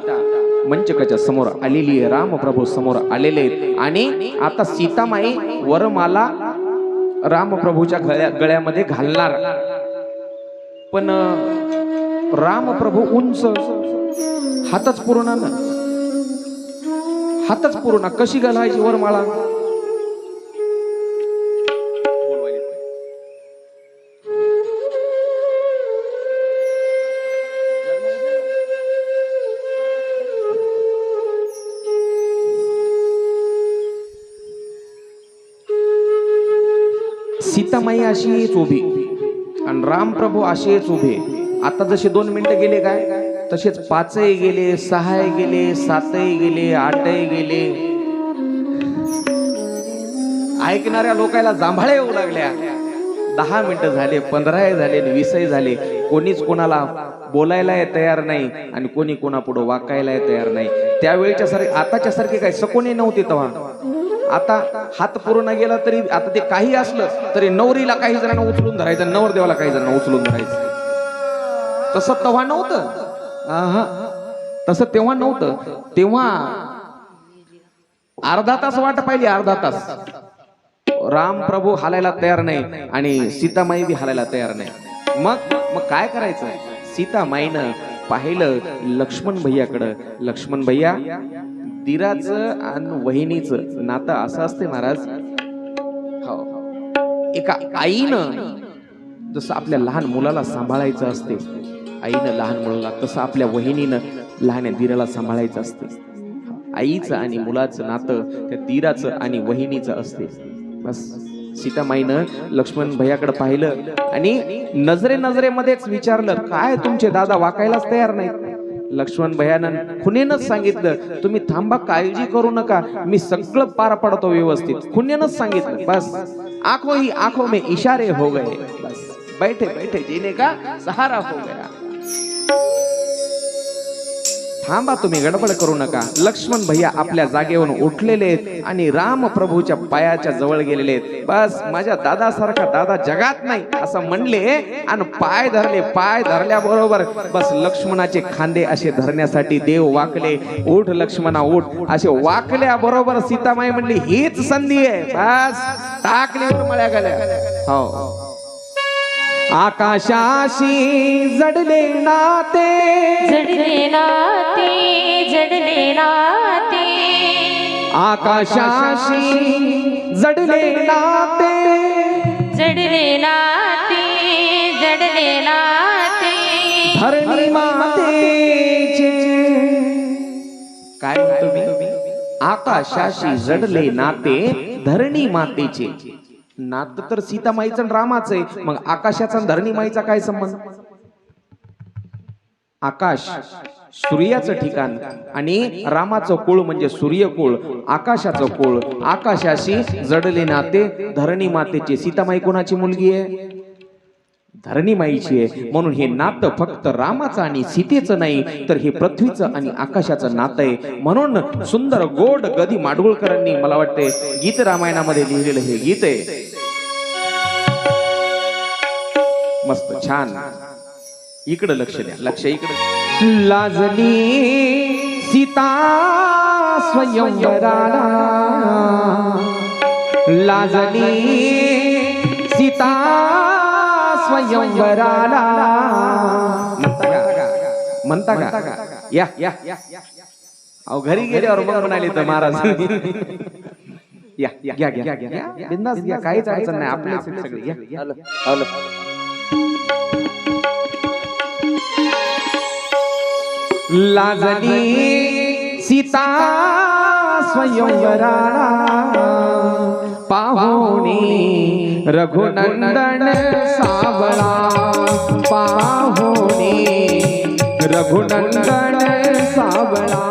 मंचकाच्या समोर आलेली आहे, रामप्रभू समोर आलेले आहेत. आणि आता सीतामाई वरमाला रामप्रभूच्या गळ्यामध्ये घालणार. पण रामप्रभू उंच, हातच पूर्ण ना, हातच पूर्ण, कशी घालायची वरमाळा? सीतामाई अशीच उभी आणि रामप्रभू असेच उभे. आता जसे 2 मिनिटं गेले काय, तसेच 5ही गेले, 6ही गेले, 7ही गेले, 8ही गेले. ऐकणाऱ्या लोकांना जांभळ्या येऊ लागल्या. 10 मिनिटं झाले, 15ही झाले, 20ही झाले. कोणीच कोणाला बोलायला तयार नाही आणि कोणी कोणापुढे वाकायला तयार नाही. त्यावेळेच्या सारखे आताच्या सारखे काही सकोने नव्हते तेव्हा. आता हात पूर्ण गेला तरी आता ते काही असलं तरी नवरीला काही जणांना उचलून धरायचं, नवरदेवाला काही जणांना उचलून धरायचं. तसं तेव्हा नव्हतं. तसं तेव्हा नव्हतं. तेव्हा अर्धा तास वाट पाहिली, अर्धा तास. रामप्रभू हालायला तयार नाही आणि सीतामाई बी हालायला तयार नाही. मग काय करायचं? सीतामाईनं पाहिलं लक्ष्मण भैयाकडं. लक्ष्मण भैया, दिराचं आणि वहिनीचं नातं असं असते महाराज. हो, एका आईनं जसं आपल्या लहान मुलाला सांभाळायचं असते, आईनं लहान मुलाला, तसं आपल्या वहिनीनं लहान दीराला सांभाळायचं असते. आईचं आणि मुलाचं नातं त्या दीराचं आणि वहिनीचं असते. बस सीतामाईनं लक्ष्मण भैयाकडे पाहिलं आणि नजरेमध्येच विचारलं, काय तुमचे दादा वाकायलाच तयार नाहीत. लक्ष्मण भैयानं खुनेनच सांगितलं, तुम्ही थांबा, काळजी करू नका, मी सगळं पार पडतो व्यवस्थित. खुनेनच सांगितलं. बस आंखों में इशारे हो गए, बस बैठे बैठे जीने का सहारा हो गया. थांबा, तुम्ही गडबड करू नका. लक्ष्मण भैया आपल्या जागेवरून उठलेले आहेत आणि राम प्रभूच्या पायाच्या जवळ गेलेले आहेत. बस माझ्या दादासारखा दादा जगात नाही असं म्हणले आणि पाय धरले. पाय धरल्याबरोबर बस लक्ष्मणाचे खांदे असे धरण्यासाठी देव वाकले. उठ लक्ष्मणा उठ, असे वाकल्याबरोबर सीतामाई म्हणली, हीच संधी आहे. बस टाकली उरमळ्या गल्या. हो, आकाशाशी जडले नाते, जडले नाते, जडले नाते, आकाशाशी जडले नाते, जडले नाते, जडले नाते, धरणी मातेचे. काय म्हणतो मी? आकाशाशी जडले नाते, धरणी मातेचे. नातं तर सीतामाईचं रामाचं आहे, मग आकाशाचा धरणी माईचा काय संबंध? आकाश सूर्याचं ठिकाण आणि रामाचं कुळ म्हणजे सूर्यकुळ, आकाशाचं कुळ. आकाशाशी जडले नाते, धरणी मातेचे. सीतामाई कोणाची मुलगी आहे? धरणी माईची आहे. म्हणून हे नातं फक्त रामाचं आणि सीतेचं नाही, तर हे पृथ्वीचं आणि आकाशाचं नातं आहे. म्हणून सुंदर गोड गदी माडगुळकरांनी मला वाटते गीत रामायणामध्ये लिहिलेलं हे गीत आहे. मस्त छान. इकडे लक्ष द्या, लक्ष इकडे. लाजली सीता स्वयंवराला, लाजली सीता स्वयंवराला. म्हणता का? या या या. अहो घरी गेल्यावर मग म्हणाले तर महाराज या घ्या घ्या घ्या, बिंदास घ्या, काहीच अडचण नाही. आपले सगळे या. लाजली सीता स्वयंवराला, पाहुणी रघुनंदन सावळा, पाहुणी रघुनंदन सावळा.